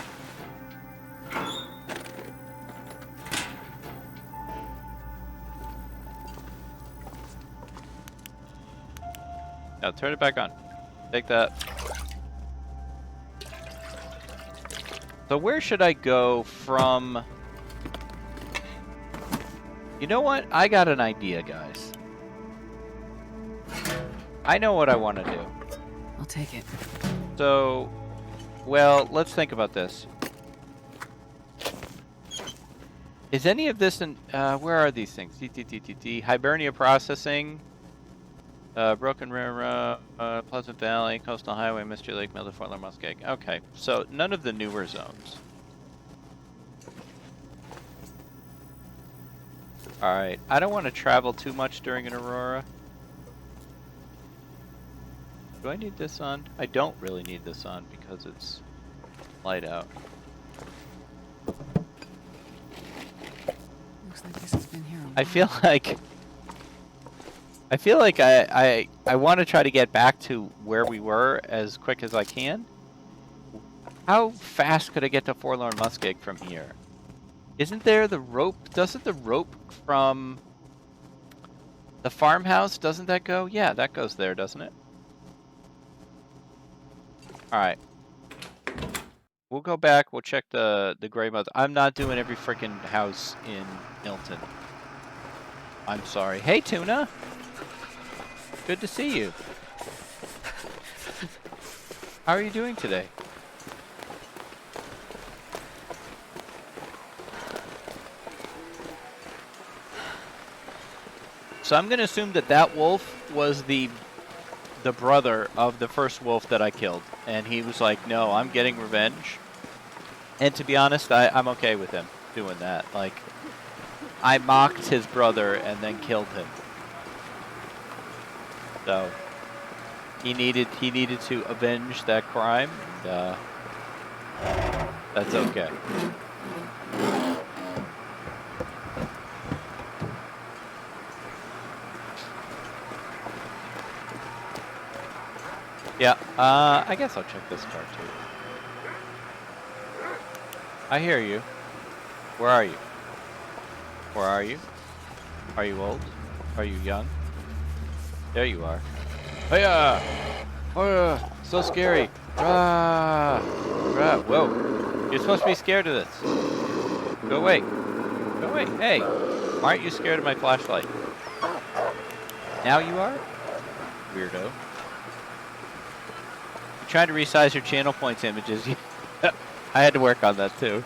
Now turn it back on. Take that. So where should I go from... You know what? I got an idea, guys. I know what I want to do. I'll take it. So, well, let's think about this. Is any of this in... where are these things? Hibernia Processing... Broken Railroad, Pleasant Valley, Coastal Highway, Mystery Lake, Milder, Fort Lauderdale, Muskeg. Okay, so none of the newer zones. Alright, I don't want to travel too much during an Aurora. Do I need this on? I don't really need this on because it's light out. Looks like this has been here a while. I feel like I want to try to get back to where we were as quick as I can. How fast could I get to Forlorn Muskeg from here? Isn't there the rope? Doesn't the rope from the farmhouse, doesn't that go? Yeah, that goes there, doesn't it? Alright. We'll go back, we'll check the gray mother. I'm not doing every freaking house in Milton. I'm sorry. Hey, Tuna! Good to see you. How are you doing today? So I'm going to assume that that wolf was the brother of the first wolf that I killed. And he was like, no, I'm getting revenge. And to be honest, I'm okay with him doing that. Like, I mocked his brother and then killed him. So he needed to avenge that crime, and that's okay. Yeah, I guess I'll check this car too. I hear you. Where are you? Where are you? Are you old? Are you young? There you are. Hiya! Oh, so scary. Ah! Ah! Whoa! You're supposed to be scared of this. Go away. Go away. Hey! Why aren't you scared of my flashlight? Now you are? Weirdo. You're trying to resize your channel points images. I had to work on that too.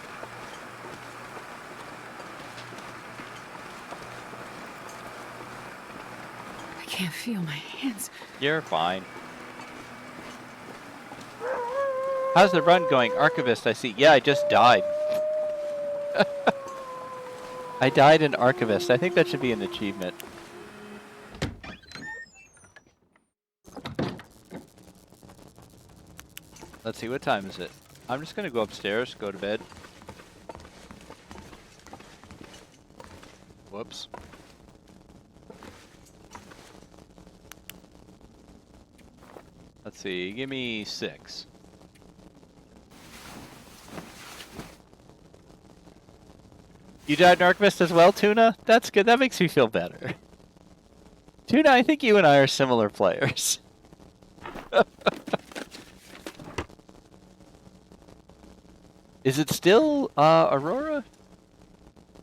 I can't feel my hands. You're fine. How's the run going? Archivist, I see. Yeah, I just died. I died in Archivist. I think that should be an achievement. Let's see, what time is it? I'm just gonna go upstairs, go to bed. Whoops. Let's see, give me 6. You died in Archivist as well, Tuna? That's good, that makes me feel better. Tuna, I think you and I are similar players. Is it still Aurora?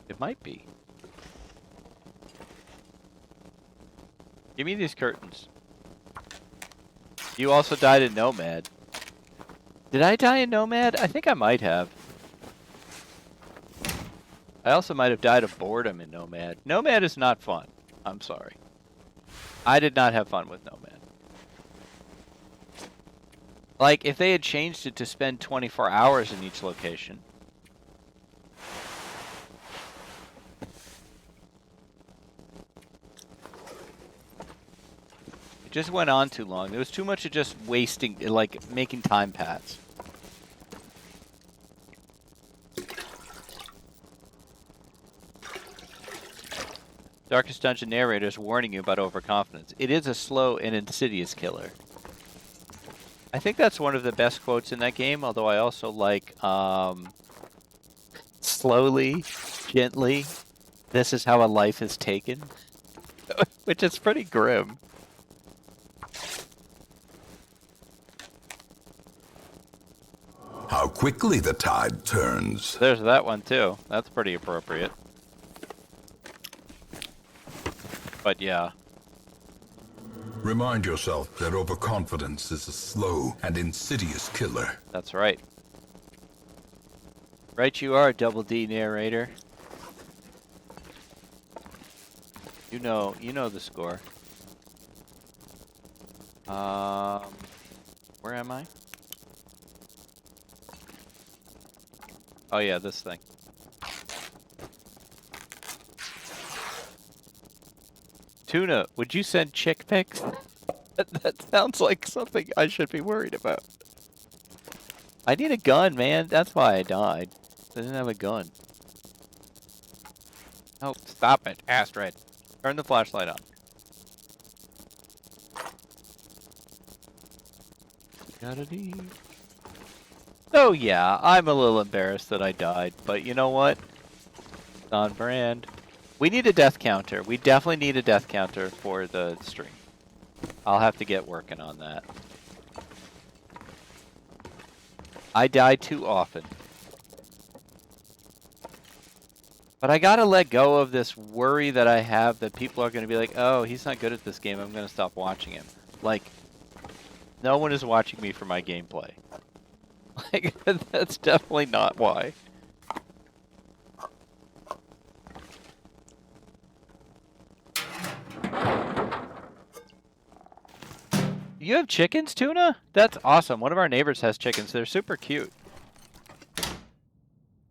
It might be. Give me these curtains. You also died in Nomad. Did I die in Nomad? I think I might have. I also might have died of boredom in Nomad. Nomad is not fun. I'm sorry. I did not have fun with Nomad. Like, if they had changed it to spend 24 hours in each location. It just went on too long. There was too much of just wasting, like, making time pass. Darkest Dungeon narrator is warning you about overconfidence. It is a slow and insidious killer. I think that's one of the best quotes in that game, although I also like, slowly, gently, this is how a life is taken. Which is pretty grim. How quickly the tide turns. There's that one too. That's pretty appropriate. But yeah. Remind yourself that overconfidence is a slow and insidious killer. That's right. Right you are, Double D narrator. You know the score. Where am I? Oh yeah, this thing. Tuna, would you send chick pics? That sounds like something I should be worried about. I need a gun, man. That's why I died. I didn't have a gun. Oh, stop it, Astrid. Turn the flashlight on. Oh yeah, I'm a little embarrassed that I died, but you know what? It's on brand. We need a death counter. We definitely need a death counter for the stream. I'll have to get working on that. I die too often. But I gotta let go of this worry that I have that people are gonna be like, oh, he's not good at this game, I'm gonna stop watching him. Like, no one is watching me for my gameplay. Like, that's definitely not why. You have chickens, Tuna? That's awesome. One of our neighbors has chickens. They're super cute.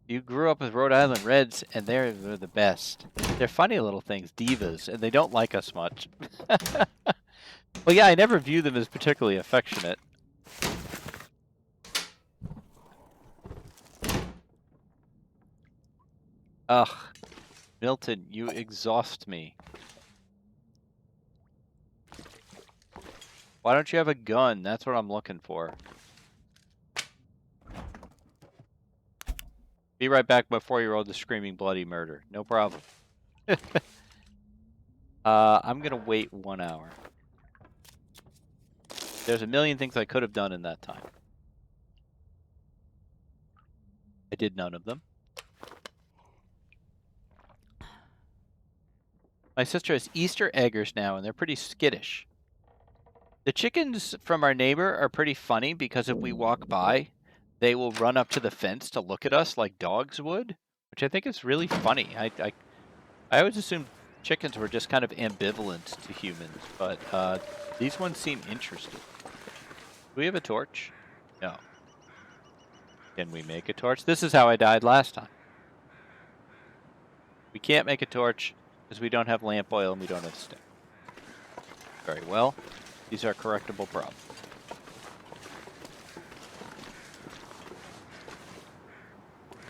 You grew up with Rhode Island Reds, and they're the best. They're funny little things, divas, and they don't like us much. Well, yeah, I never view them as particularly affectionate. Ugh. Milton, you exhaust me. Why don't you have a gun? That's what I'm looking for. Be right back before you roll the screaming bloody murder. No problem. I'm gonna wait 1 hour. There's a million things I could have done in that time. I did none of them. My sister has Easter eggers now, and they're pretty skittish. The chickens from our neighbor are pretty funny because if we walk by, they will run up to the fence to look at us like dogs would, which I think is really funny. I always assumed chickens were just kind of ambivalent to humans, but these ones seem interested. Do we have a torch? No. Can we make a torch? This is how I died last time. We can't make a torch because we don't have lamp oil and we don't have stick. Very well. These are correctable problems.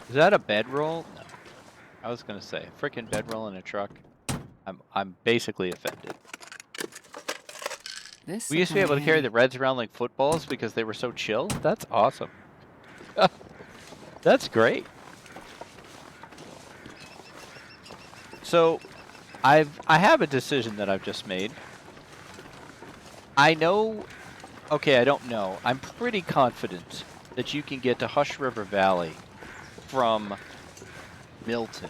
Is that a bedroll? No. I was gonna say, a freaking bedroll in a truck. I'm basically offended. We used to be able to carry the Reds around like footballs because they were so chill. That's awesome. That's great. So, I have a decision that I've just made. I know, okay, I don't know. I'm pretty confident that you can get to Hush River Valley from Milton.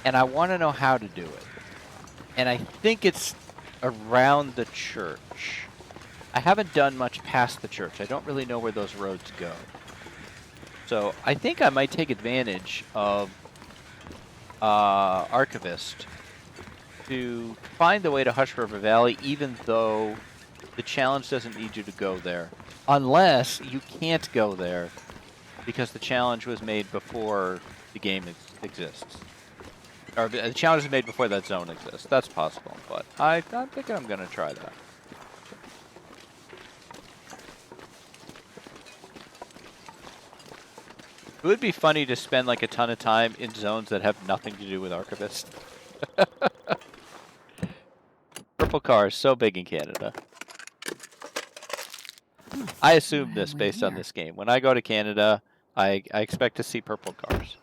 And I want to know how to do it. And I think it's around the church. I haven't done much past the church. I don't really know where those roads go. So I think I might take advantage of Archivist to find the way to Hush River Valley, even though the challenge doesn't need you to go there. Unless you can't go there because the challenge was made before the game exists. Or the challenge was made before that zone exists. That's possible, but I'm thinking I'm going to try that. It would be funny to spend like a ton of time in zones that have nothing to do with Archivist. Purple car is so big in Canada. I assume this based on this game. When I go to Canada, I expect to see purple cars.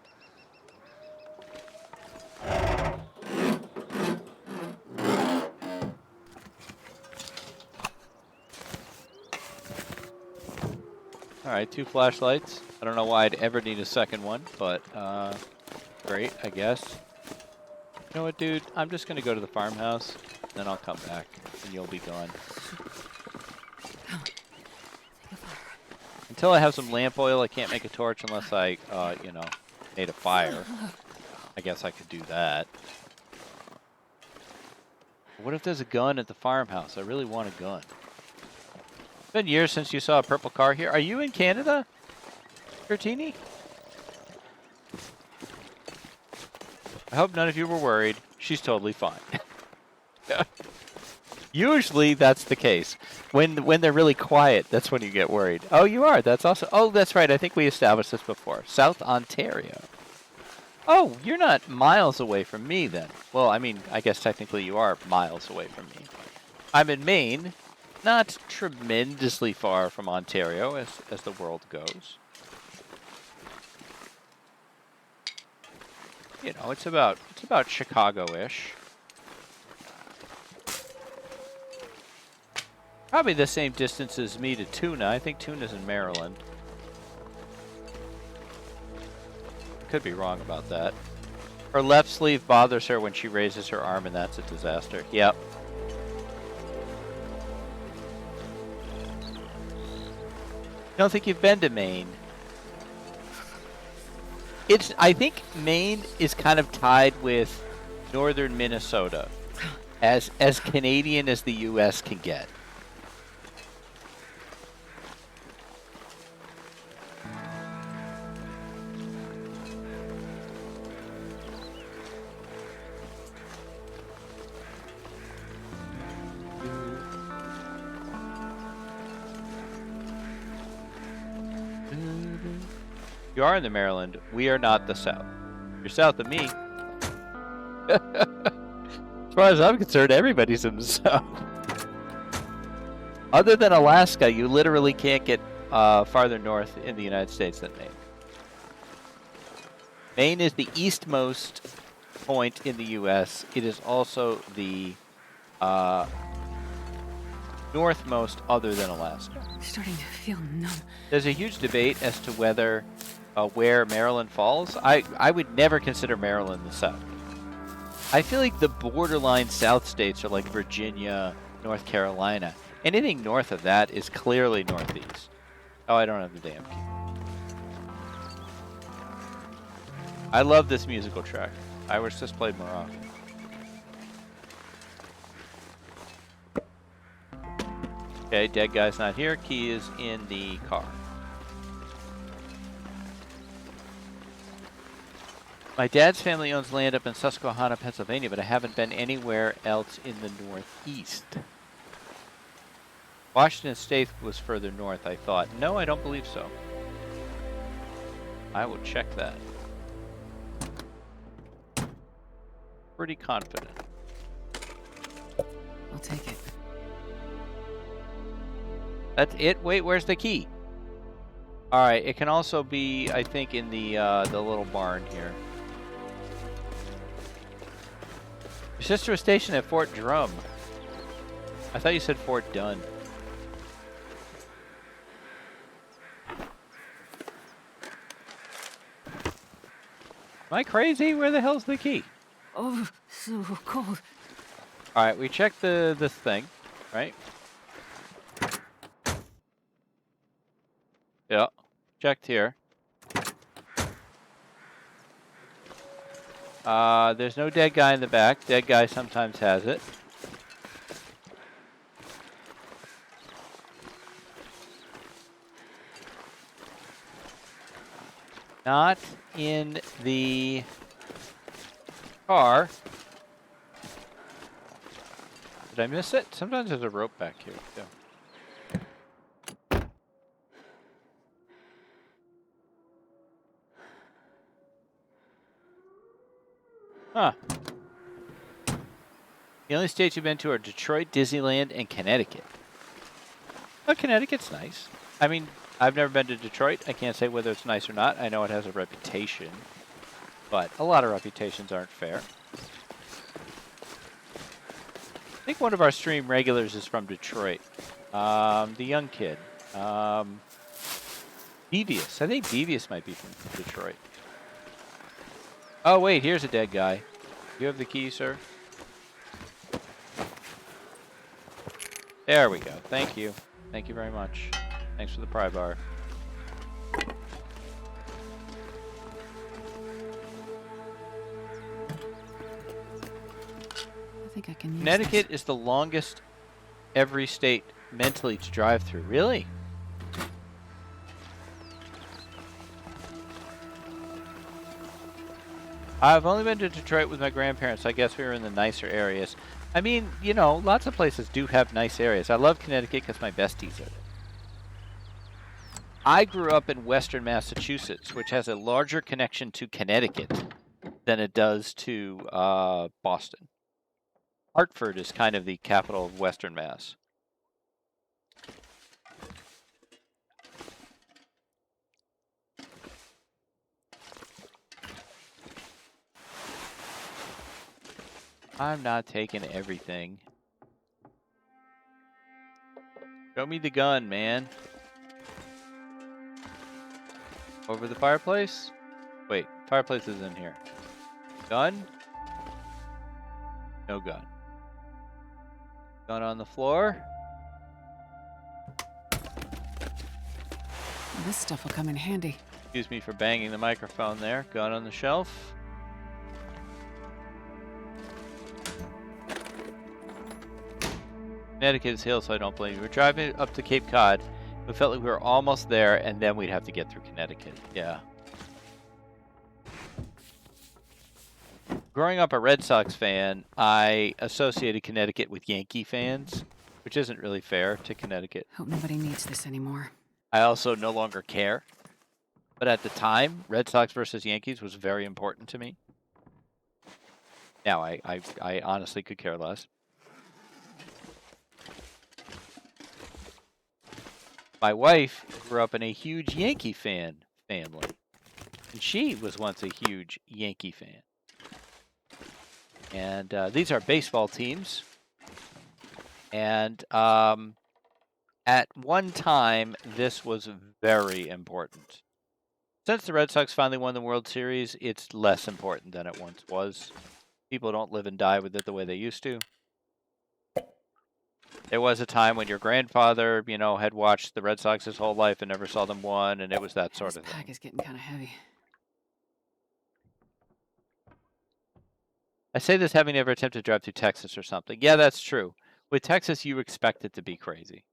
All right, 2 flashlights. I don't know why I'd ever need a second one, but great, I guess. You know what, dude? I'm just gonna go to the farmhouse, then I'll come back, and you'll be gone. Come on. Take a fire. Until I have some lamp oil, I can't make a torch unless I, you know, made a fire. I guess I could do that. What if there's a gun at the farmhouse? I really want a gun. It's been years since you saw a purple car here. Are you in Canada, Bertini? I hope none of you were worried. She's totally fine. Usually that's the case. When they're really quiet, that's when you get worried. Oh, you are. That's also. Oh, that's right. I think we established this before. South Ontario. Oh, you're not miles away from me then. Well, I mean, I guess technically you are miles away from me. I'm in Maine, not tremendously far from Ontario as the world goes. You know, it's about Chicago-ish. Probably the same distance as me to Tuna. I think Tuna's in Maryland. Could be wrong about that. Her left sleeve bothers her when she raises her arm, and that's a disaster. Yep. Don't think you've been to Maine. I think Maine is kind of tied with northern Minnesota, as Canadian as the U.S. can get. You are in the Maryland. We are not the South. You're south of me. As far as I'm concerned, everybody's in the South. Other than Alaska, you literally can't get farther north in the United States than Maine. Maine is the eastmost point in the U.S. It is also the northmost other than Alaska. I'm starting to feel numb. There's a huge debate as to whether where Maryland falls. I would never consider Maryland the South. I feel like the borderline South states are like Virginia, North Carolina. Anything north of that is clearly northeast. Oh, I don't have the damn key. I love this musical track. I wish this played more often. Okay, dead guy's not here. Key is in the car. My dad's family owns land up in Susquehanna, Pennsylvania, but I haven't been anywhere else in the Northeast. Washington State was further north, I thought. No, I don't believe so. I will check that. Pretty confident. I'll take it. That's it? Wait, where's the key? Alright, it can also be, I think, in the little barn here. Your sister was stationed at Fort Drum. I thought you said Fort Dunn. Am I crazy? Where the hell's the key? Oh, so cold. Alright, we checked this thing, right? Yeah, checked here. There's no dead guy in the back. Dead guy sometimes has it. Not in the car. Did I miss it? Sometimes there's a rope back here, too. Huh. The only states you've been to are Detroit, Disneyland, and Connecticut. Well, Connecticut's nice. I mean, I've never been to Detroit. I can't say whether it's nice or not. I know it has a reputation, but a lot of reputations aren't fair. I think one of our stream regulars is from Detroit. The young kid. Devious. I think Devious might be from Detroit. Oh, wait, here's a dead guy. You have the key, sir? There we go. Thank you. Thank you very much. Thanks for the pry bar. I think I can use Connecticut is the longest every state mentally to drive through. Really? I've only been to Detroit with my grandparents. I guess we were in the nicer areas. I mean, you know, lots of places do have nice areas. I love Connecticut because my besties are there. I grew up in Western Massachusetts, which has a larger connection to Connecticut than it does to Boston. Hartford is kind of the capital of Western Mass. I'm not taking everything. Show me the gun, man. Over the fireplace? Wait, fireplace is in here. Gun? No gun. Gun on the floor? This stuff will come in handy. Excuse me for banging the microphone there. Gun on the shelf. Connecticut is hill, so I don't blame you. We're driving up to Cape Cod. We felt like we were almost there, and then we'd have to get through Connecticut. Yeah. Growing up a Red Sox fan, I associated Connecticut with Yankee fans, which isn't really fair to Connecticut. Hope nobody needs this anymore. I also no longer care. But at the time, Red Sox versus Yankees was very important to me. Now, I honestly could care less. My wife grew up in a huge Yankee fan family. And she was once a huge Yankee fan. And these are baseball teams. And at one time, this was very important. Since the Red Sox finally won the World Series, it's less important than it once was. People don't live and die with it the way they used to. There was a time when your grandfather, you know, had watched the Red Sox his whole life and never saw them win, and it was that sort This of thing. pack is getting kind of heavy. I say this having never attempted to drive through Texas or something. Yeah, that's true. With Texas, you expect it to be crazy.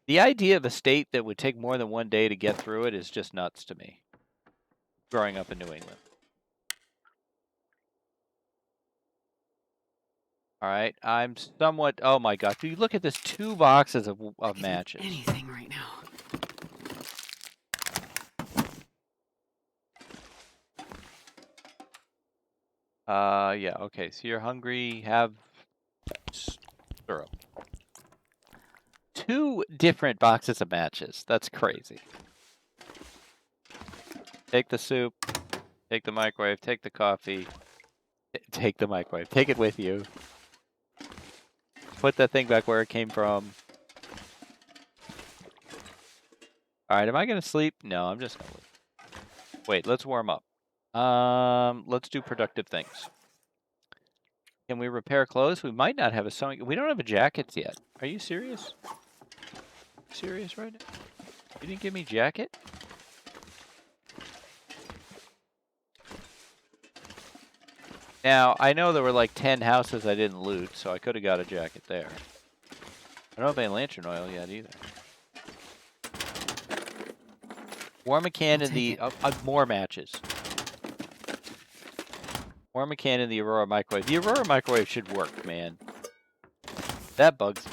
The idea of a state that would take more than one day to get through it is just nuts to me. Growing up in New England. All right, I'm somewhat. Oh my God! Do you look at this? 2 boxes of I could use matches. anything right now. Yeah. Okay. So you're hungry. Have syrup. 2 different boxes of matches. That's crazy. Take the soup. Take the microwave. Take the coffee. Take the microwave. Take it with you. Put that thing back where it came from. All right, am I going to sleep? No, I'm just going to leave. Wait, let's warm up. Let's do productive things. Can we repair clothes? We might not have a sewing. We don't have a jackets yet. Are you serious? Serious right now? You didn't give me jacket? Now, I know there were like 10 houses I didn't loot, so I could have got a jacket there. I don't have any lantern oil yet either. Warm a can in the... more matches. Warm a can in the Aurora microwave. The Aurora microwave should work, man. That bugs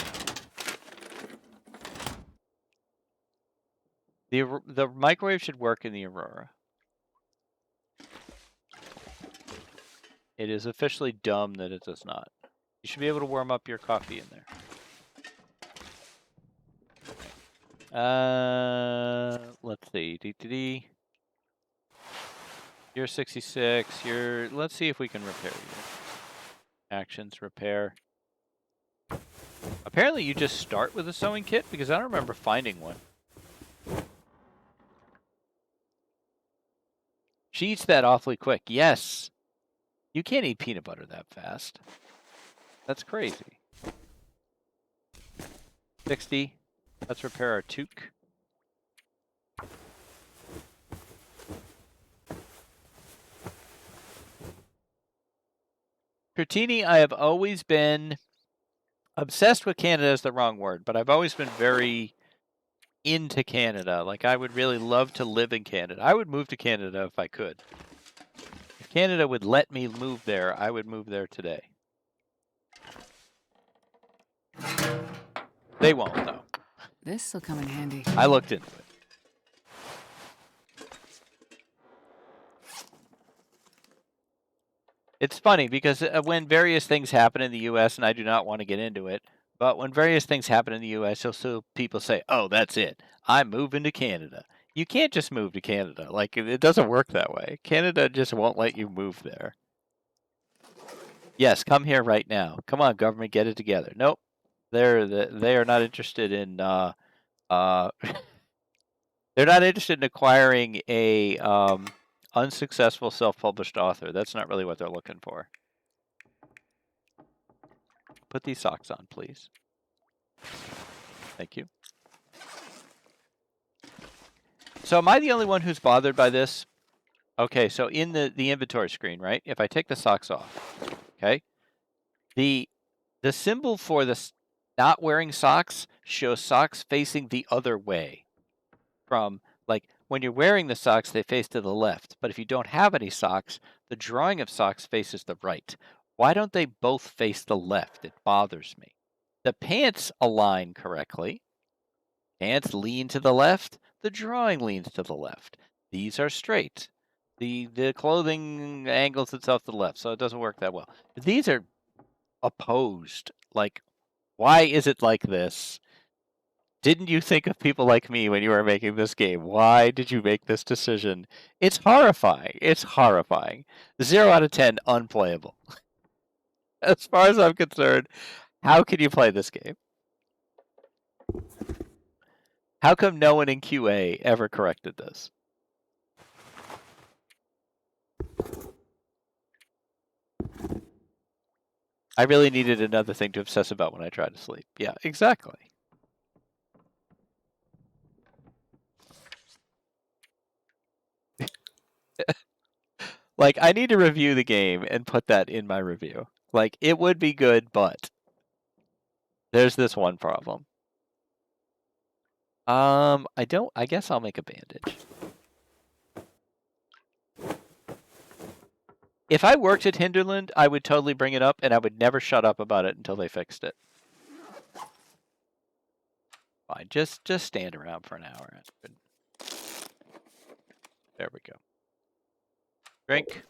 me. The microwave should work in the Aurora. It is officially dumb that it does not. You should be able to warm up your coffee in there. Let's see. You're 66. Let's see if we can repair you. Actions, repair. Apparently you just start with a sewing kit because I don't remember finding one. She eats that awfully quick. Yes. You can't eat peanut butter that fast. That's crazy. 60. Let's repair our toque. Curtini, I have always been obsessed with Canada is the wrong word, but I've always been very into Canada. Like, I would really love to live in Canada. I would move to Canada if I could. If Canada would let me move there, I would move there today. They won't, though. This'll come in handy. I looked into it. It's funny because when various things happen in the U.S., and I do not want to get into it, but when various things happen in the U.S., you'll see people say, oh, that's it. I'm moving to Canada. You can't just move to Canada. Like, it doesn't work that way. Canada just won't let you move there. Yes, come here right now. Come on, government, get it together. Nope. They are not interested in they're not interested in acquiring a unsuccessful self-published author. That's not really what they're looking for. Put these socks on, please. Thank you. So am I the only one who's bothered by this? Okay, so in the inventory screen, right? If I take the socks off, okay? The symbol for the not wearing socks shows socks facing the other way. From, like, when you're wearing the socks, they face to the left. But if you don't have any socks, the drawing of socks faces the right. Why don't they both face the left? It bothers me. The pants align correctly. Pants lean to the left. The drawing leans to the left. These are straight. The clothing angles itself to the left, so it doesn't work that well. These are opposed. Like, why is it like this? Didn't you think of people like me when you were making this game? Why did you make this decision? It's horrifying. It's horrifying. 0 out of 10, unplayable. As far as I'm concerned, how can you play this game? How come no one in QA ever corrected this? I really needed another thing to obsess about when I tried to sleep. Yeah, exactly. Like, I need to review the game and put that in my review. Like, it would be good, but there's this one problem. I guess I'll make a bandage. If I worked at Hinterland, I would totally bring it up, and I would never shut up about it until they fixed it. Fine, just stand around for an hour. There we go. Drink.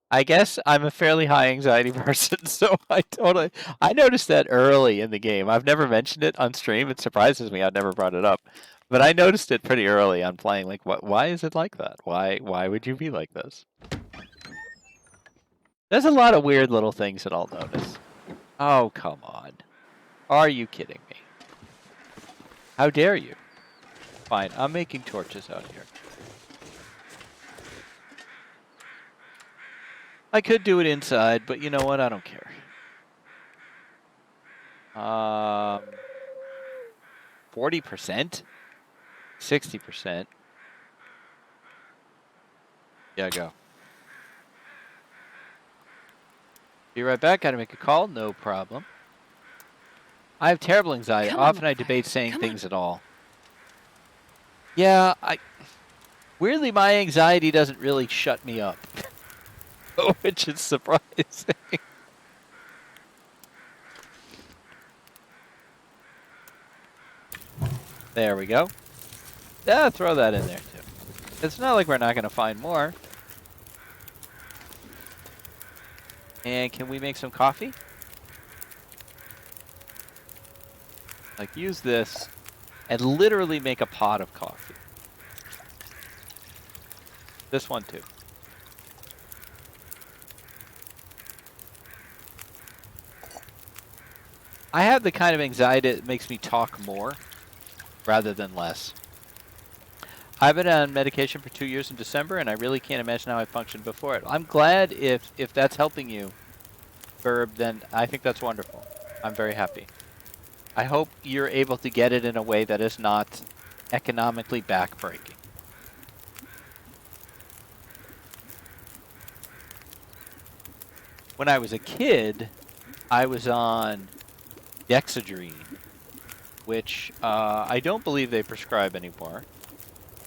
I guess I'm a fairly high anxiety person, so I noticed that early in the game. I've never mentioned it on stream. It surprises me. I've never brought it up. But I noticed it pretty early on playing. Like, why is it like that? Why would you be like this? There's a lot of weird little things that I'll notice. Oh, come on. Are you kidding me? How dare you? Fine, I'm making torches out here. I could do it inside, but you know what? I don't care. 40%? 60%? Yeah, go. Be right back. Gotta make a call. No problem. I have terrible anxiety. Often I debate saying things at all. Yeah, weirdly, my anxiety doesn't really shut me up. Which is surprising. There we go. Yeah, throw that in there too. It's not like we're not going to find more. And can we make some coffee? Like, use this and literally make a pot of coffee. This one too. I have the kind of anxiety that makes me talk more. rather than less. I've been on medication for 2 years in December, and I really can't imagine how I functioned before it. I'm glad if that's helping you, Verb, then I think that's wonderful. I'm very happy. I hope you're able to get it in a way that is not economically backbreaking. When I was a kid, I was on Dexedrine, which I don't believe they prescribe anymore.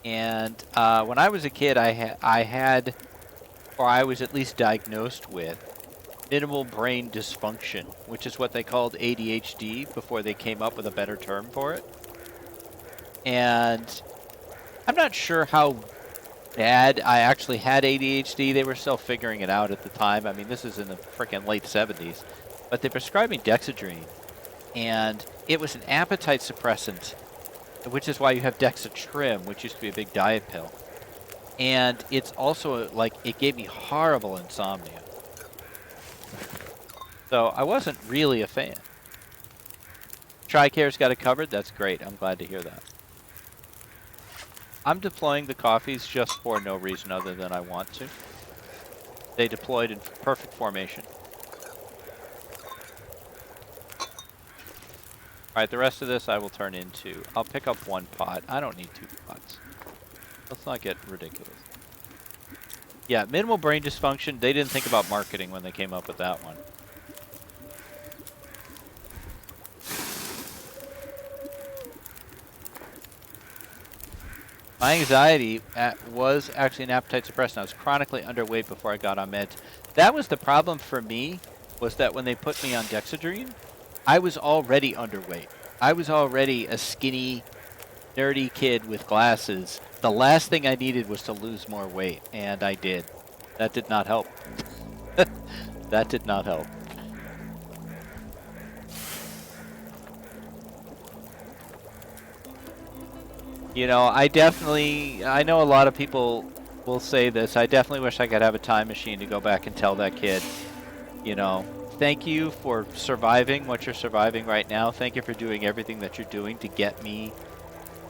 And when I was a kid, I was at least diagnosed with minimal brain dysfunction, which is what they called ADHD before they came up with a better term for it. And I'm not sure how bad I actually had ADHD. They were still figuring it out at the time. I mean, this is in the freaking late 70s. But they prescribed me Dexedrine, and it was an appetite suppressant, which is why you have Dexatrim, which used to be a big diet pill. And it's also, like, it gave me horrible insomnia. So I wasn't really a fan. TRICARE's got it covered. That's great. I'm glad to hear that. I'm deploying the coffees just for no reason other than I want to. They deployed in perfect formation. Alright, the rest of this I will turn into... I'll pick up one pot. I don't need 2 pots. Let's not get ridiculous. Yeah, minimal brain dysfunction. They didn't think about marketing when they came up with that one. My anxiety was actually an appetite suppressant. I was chronically underweight before I got on meds. That was the problem for me, was that when they put me on Dexedrine, I was already underweight. I was already a skinny, nerdy kid with glasses. The last thing I needed was to lose more weight, and I did. That did not help. That did not help. You know, I know a lot of people will say this. I definitely wish I could have a time machine to go back and tell that kid, you know, thank you for surviving what you're surviving right now. Thank you for doing everything that you're doing to get me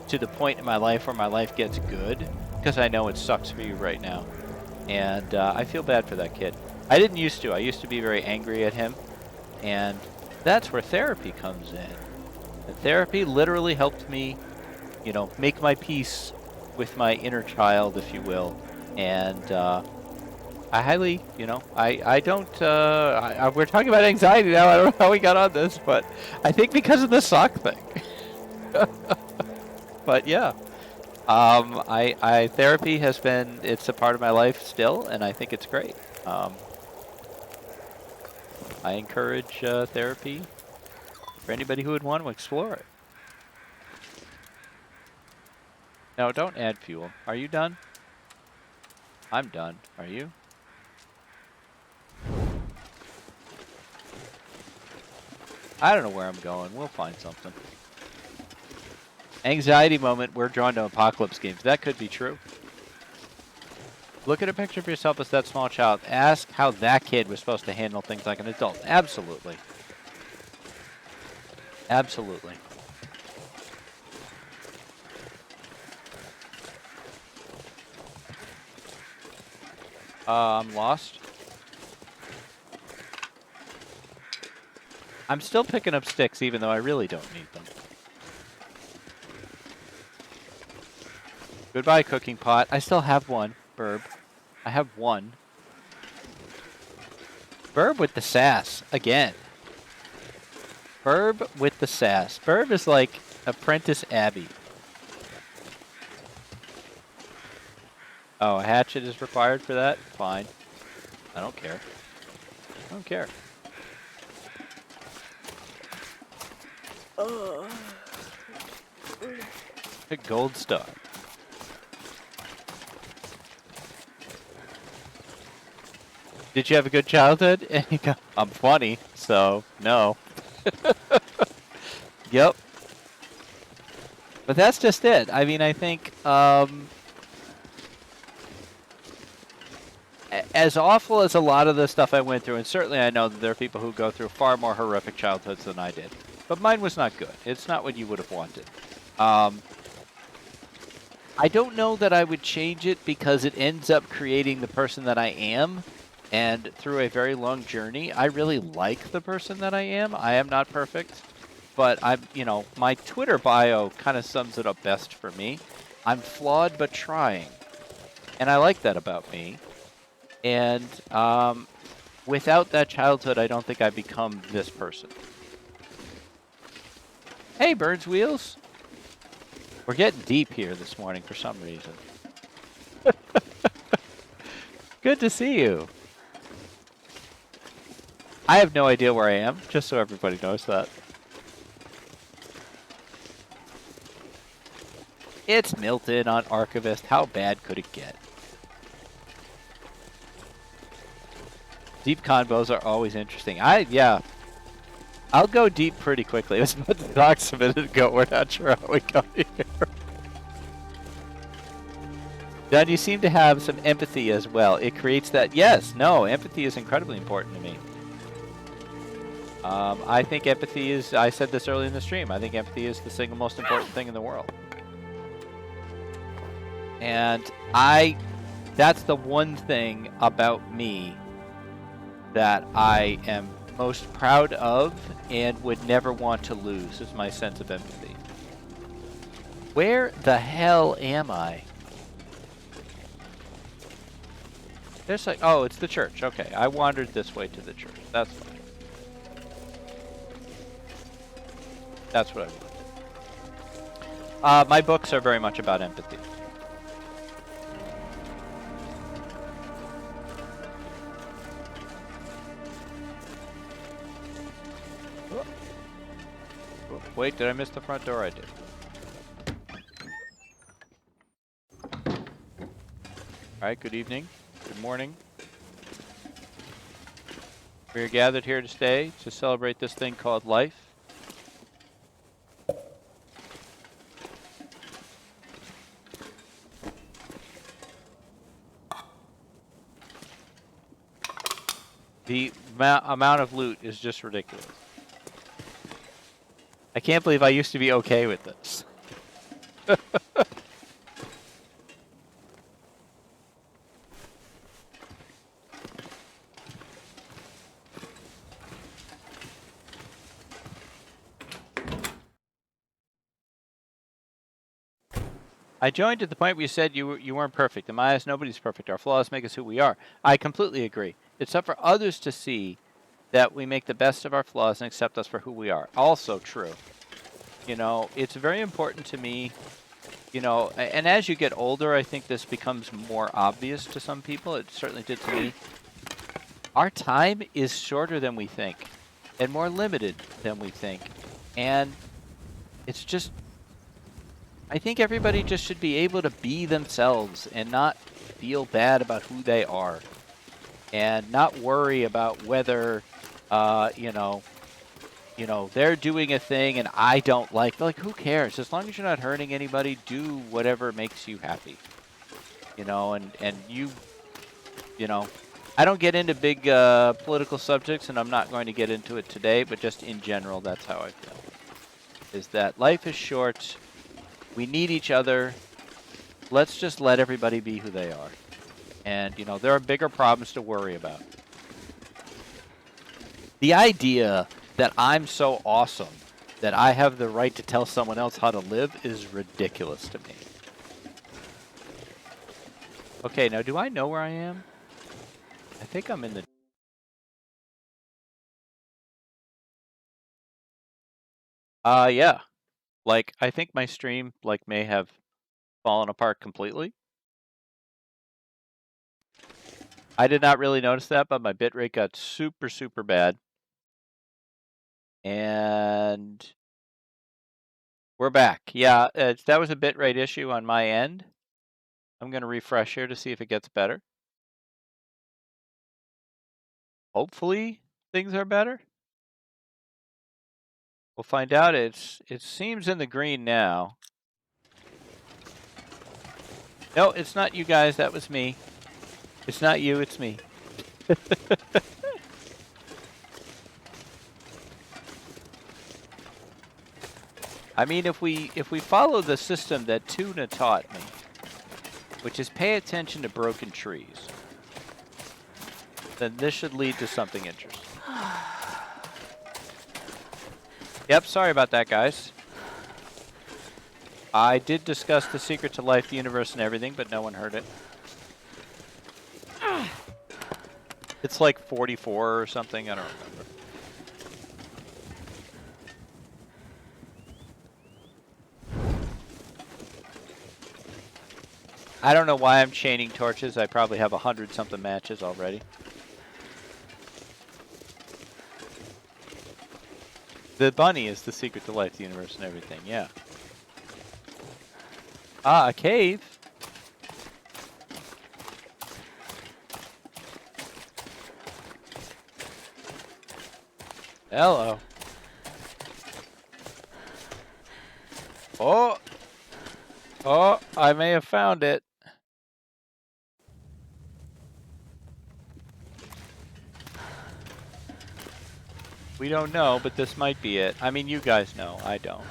to the point in my life where my life gets good, because I know it sucks for you right now. And I feel bad for that kid. I didn't used to. I used to be very angry at him. And that's where therapy comes in. And therapy literally helped me, you know, make my peace with my inner child, if you will. And I highly, you know, I don't, we're talking about anxiety now. I don't know how we got on this, but I think because of the sock thing. But yeah, therapy has been, it's a part of my life still, and I think it's great. I encourage therapy for anybody who would want to explore it. No, don't add fuel. Are you done? I'm done. Are you? I don't know where I'm going. We'll find something. Anxiety moment, we're drawn to apocalypse games. That could be true. Look at a picture of yourself as that small child. Ask how that kid was supposed to handle things like an adult. Absolutely. Absolutely. I'm lost. I'm still picking up sticks even though I really don't need them. Goodbye, cooking pot. I still have one, Burb. I have one. Burb with the sass, again. Burb with the sass. Burb is like Apprentice Abby. Oh, a hatchet is required for that? Fine. I don't care. I don't care. A gold star. Did you have a good childhood? And you go, I'm funny, so no. Yep. But that's just it. I mean, I think as awful as a lot of the stuff I went through, and certainly I know that there are people who go through far more horrific childhoods than I did, but mine was not good. It's not what you would have wanted. I don't know that I would change it because it ends up creating the person that I am. And through a very long journey, I really like the person that I am. I am not perfect, but my Twitter bio kind of sums it up best for me. I'm flawed but trying. And I like that about me. And without that childhood, I don't think I'd become this person. Hey, Birds Wheels. We're getting deep here this morning for some reason. Good to see you. I have no idea where I am, just so everybody knows that. It's Milton on Archivist. How bad could it get? Deep convos are always interesting. Yeah. I'll go deep pretty quickly. I was about to talk a minute ago. We're not sure how we got here. Gunn, you seem to have some empathy as well. It creates that. Yes, no, empathy is incredibly important to me. I think empathy is, I said this early in the stream, I think empathy is the single most important thing in the world. And that's the one thing about me that I am most proud of and would never want to lose, is my sense of empathy. Where the hell am I? There's like, oh, it's the church. Okay, I wandered this way to the church. That's fine. That's what I wanted. My books are very much about empathy. Oh, wait, did I miss the front door? I did. Alright, good evening. Good morning. We are gathered here to stay to celebrate this thing called life. The amount of loot is just ridiculous. I can't believe I used to be okay with this. I joined at the point where you said you weren't perfect. In my eyes, nobody's perfect. Our flaws make us who we are. I completely agree. It's up for others to see that we make the best of our flaws and accept us for who we are. Also true. You know, it's very important to me, you know, and as you get older, I think this becomes more obvious to some people. It certainly did to me. Our time is shorter than we think and more limited than we think. And it's just, I think everybody just should be able to be themselves and not feel bad about who they are and not worry about whether, they're doing a thing and I don't like. Like, who cares? As long as you're not hurting anybody, do whatever makes you happy. You know, and I don't get into big political subjects, and I'm not going to get into it today, but just in general, that's how I feel. Is that life is short. We need each other. Let's just let everybody be who they are. And, there are bigger problems to worry about. The idea that I'm so awesome that I have the right to tell someone else how to live is ridiculous to me. Okay, now do I know where I am? I think I'm in the... yeah. Like, I think my stream, may have fallen apart completely. I did not really notice that, but my bitrate got super, super bad. And we're back. Yeah, that was a bitrate issue on my end. I'm going to refresh here to see if it gets better. Hopefully things are better. We'll find out. It seems in the green now. No, it's not you guys. That was me. It's not you. It's me. I mean, if we follow the system that Tuna taught me, which is pay attention to broken trees, then this should lead to something interesting. Yep, sorry about that, guys. I did discuss the secret to life, the universe, and everything, but no one heard it. It's like 44 or something, I don't remember. I don't know why I'm chaining torches. I probably have 100-something matches already. The bunny is the secret to life, the universe, and everything, yeah. Ah, a cave. Hello. Oh! Oh, I may have found it. We don't know, but this might be it. I mean, you guys know. I don't.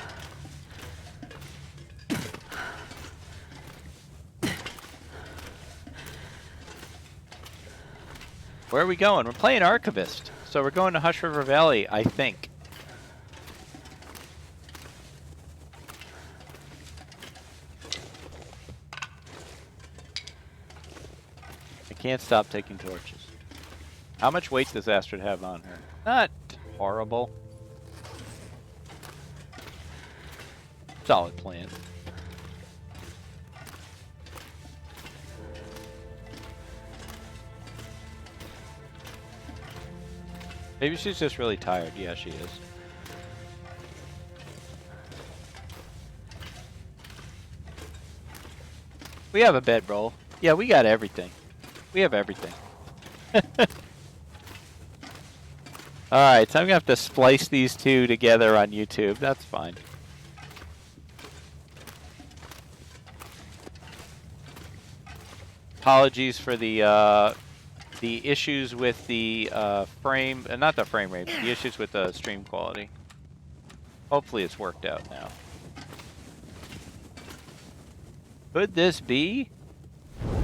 Where are we going? We're playing Archivist. So we're going to Hush River Valley, I think. I can't stop taking torches. How much weight does Astrid have on her? Not horrible. Solid plan. Maybe she's just really tired. Yeah, she is. We have a bedroll. Yeah, we got everything. We have everything. Alright, so I'm gonna have to splice these two together on YouTube. That's fine. Apologies for the issues with the frame, not the frame rate, but the issues with the stream quality. Hopefully it's worked out now. Could this be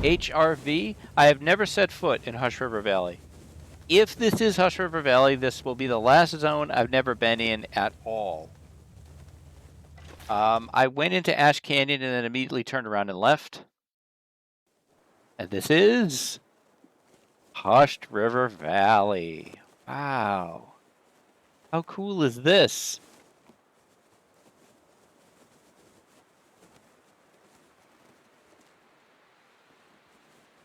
HRV? I have never set foot in Hush River Valley. If this is Hush River Valley, this will be the last zone I've never been in at all. I went into Ash Canyon and then immediately turned around and left. And this is Hushed River Valley. Wow. How cool is this?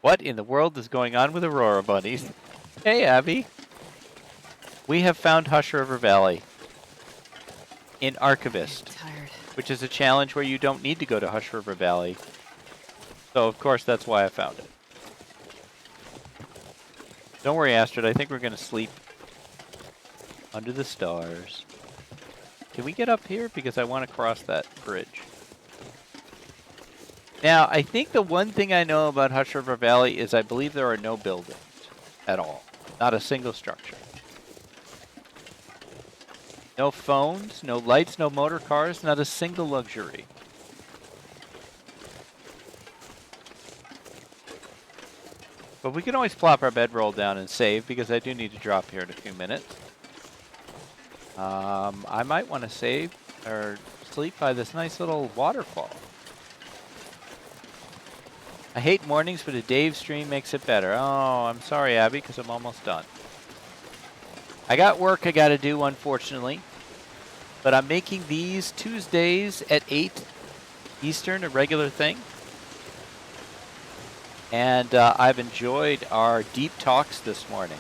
What in the world is going on with Aurora bunnies? Hey, Abby. We have found Hush River Valley in Archivist, which is a challenge where you don't need to go to Hush River Valley. So, of course, that's why I found it. Don't worry, Astrid. I think we're going to sleep under the stars. Can we get up here? Because I want to cross that bridge. Now, I think the one thing I know about Hush River Valley is I believe there are no buildings at all. Not a single structure. No phones, no lights, no motor cars, not a single luxury. But we can always plop our bedroll down and save because I do need to drop here in a few minutes. I might want to save or sleep by this nice little waterfall. I hate mornings, but a Dave stream makes it better. Oh, I'm sorry, Abby, because I'm almost done. I got work I got to do, unfortunately. But I'm making these Tuesdays at 8 Eastern a regular thing. And I've enjoyed our deep talks this morning.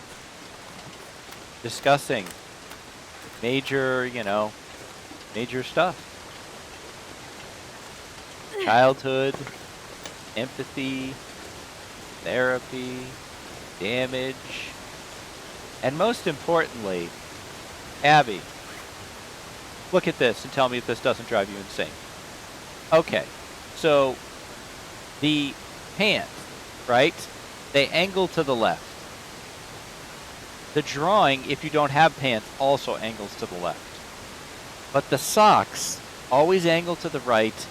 Discussing major, major stuff. Childhood, empathy, therapy, damage, and most importantly, Abby, look at this and tell me if this doesn't drive you insane. Okay, so the pants, right? They angle to the left. The drawing, if you don't have pants, also angles to the left. But the socks always angle to the right,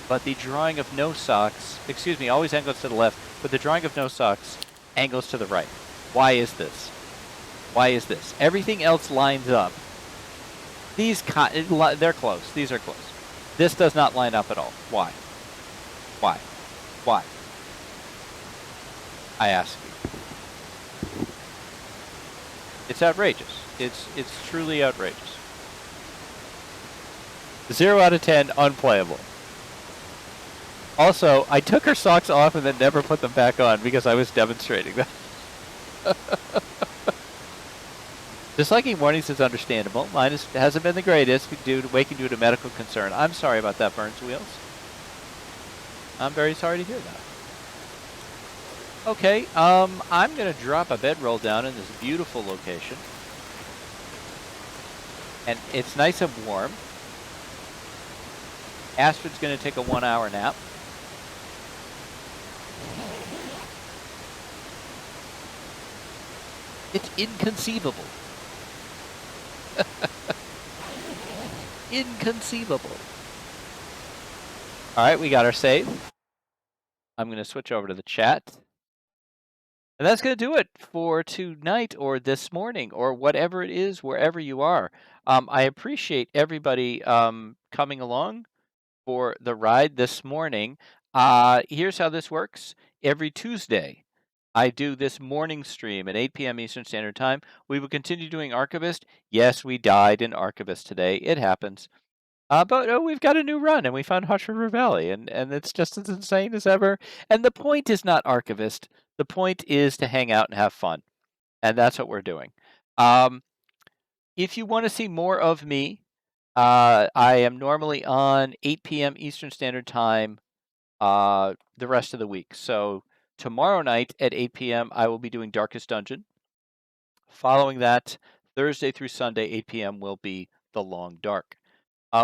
but the drawing of no socks, excuse me, always angles to the left, but the drawing of no socks angles to the right. Why is this? Why is this? Everything else lines up. They're close. These are close. This does not line up at all. Why? Why? Why? I ask you. It's outrageous. It's truly outrageous. 0 out of 10, unplayable. Also, I took her socks off and then never put them back on because I was demonstrating them. Disliking warnings is understandable. Mine hasn't been the greatest waking due to medical concern. I'm sorry about that, Burns Wheels. I'm very sorry to hear that. Okay, I'm going to drop a bedroll down in this beautiful location. And it's nice and warm. Astrid's going to take a 1-hour nap. It's inconceivable. Inconceivable. All right, we got our save. I'm going to switch over to the chat. And that's going to do it for tonight or this morning or whatever it is, wherever you are. I appreciate everybody coming along for the ride this morning. Here's how this works. Every Tuesday, I do this morning stream at 8 p.m. Eastern Standard Time. We will continue doing Archivist. Yes, we died in Archivist today. It happens. But we've got a new run, and we found Hush River Valley, and it's just as insane as ever. And the point is not Archivist. The point is to hang out and have fun, and that's what we're doing. If you want to see more of me, I am normally on 8 p.m. Eastern Standard Time the rest of the week. So tomorrow night at 8 p.m., I will be doing Darkest Dungeon. Following that, Thursday through Sunday, 8 p.m. will be The Long Dark.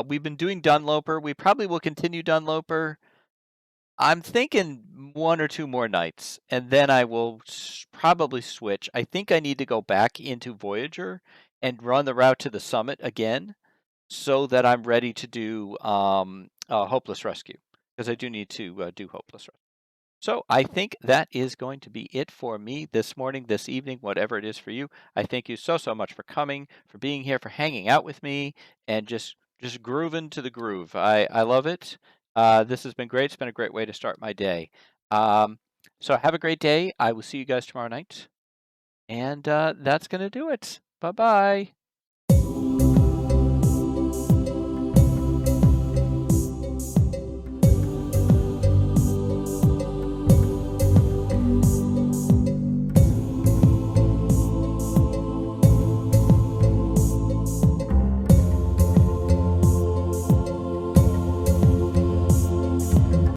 We've been doing Dunloper. We probably will continue Dunloper. I'm thinking 1 or 2 more nights, and then I will probably switch. I think I need to go back into Voyager and run the route to the summit again so that I'm ready to do Hopeless Rescue, because I do need to do Hopeless Rescue. So I think that is going to be it for me this morning, this evening, whatever it is for you. I thank you so much for coming, for being here, for hanging out with me, and just grooving to the groove. I love it. This has been great. It's been a great way to start my day. So have a great day. I will see you guys tomorrow night. And that's going to do it. Bye-bye.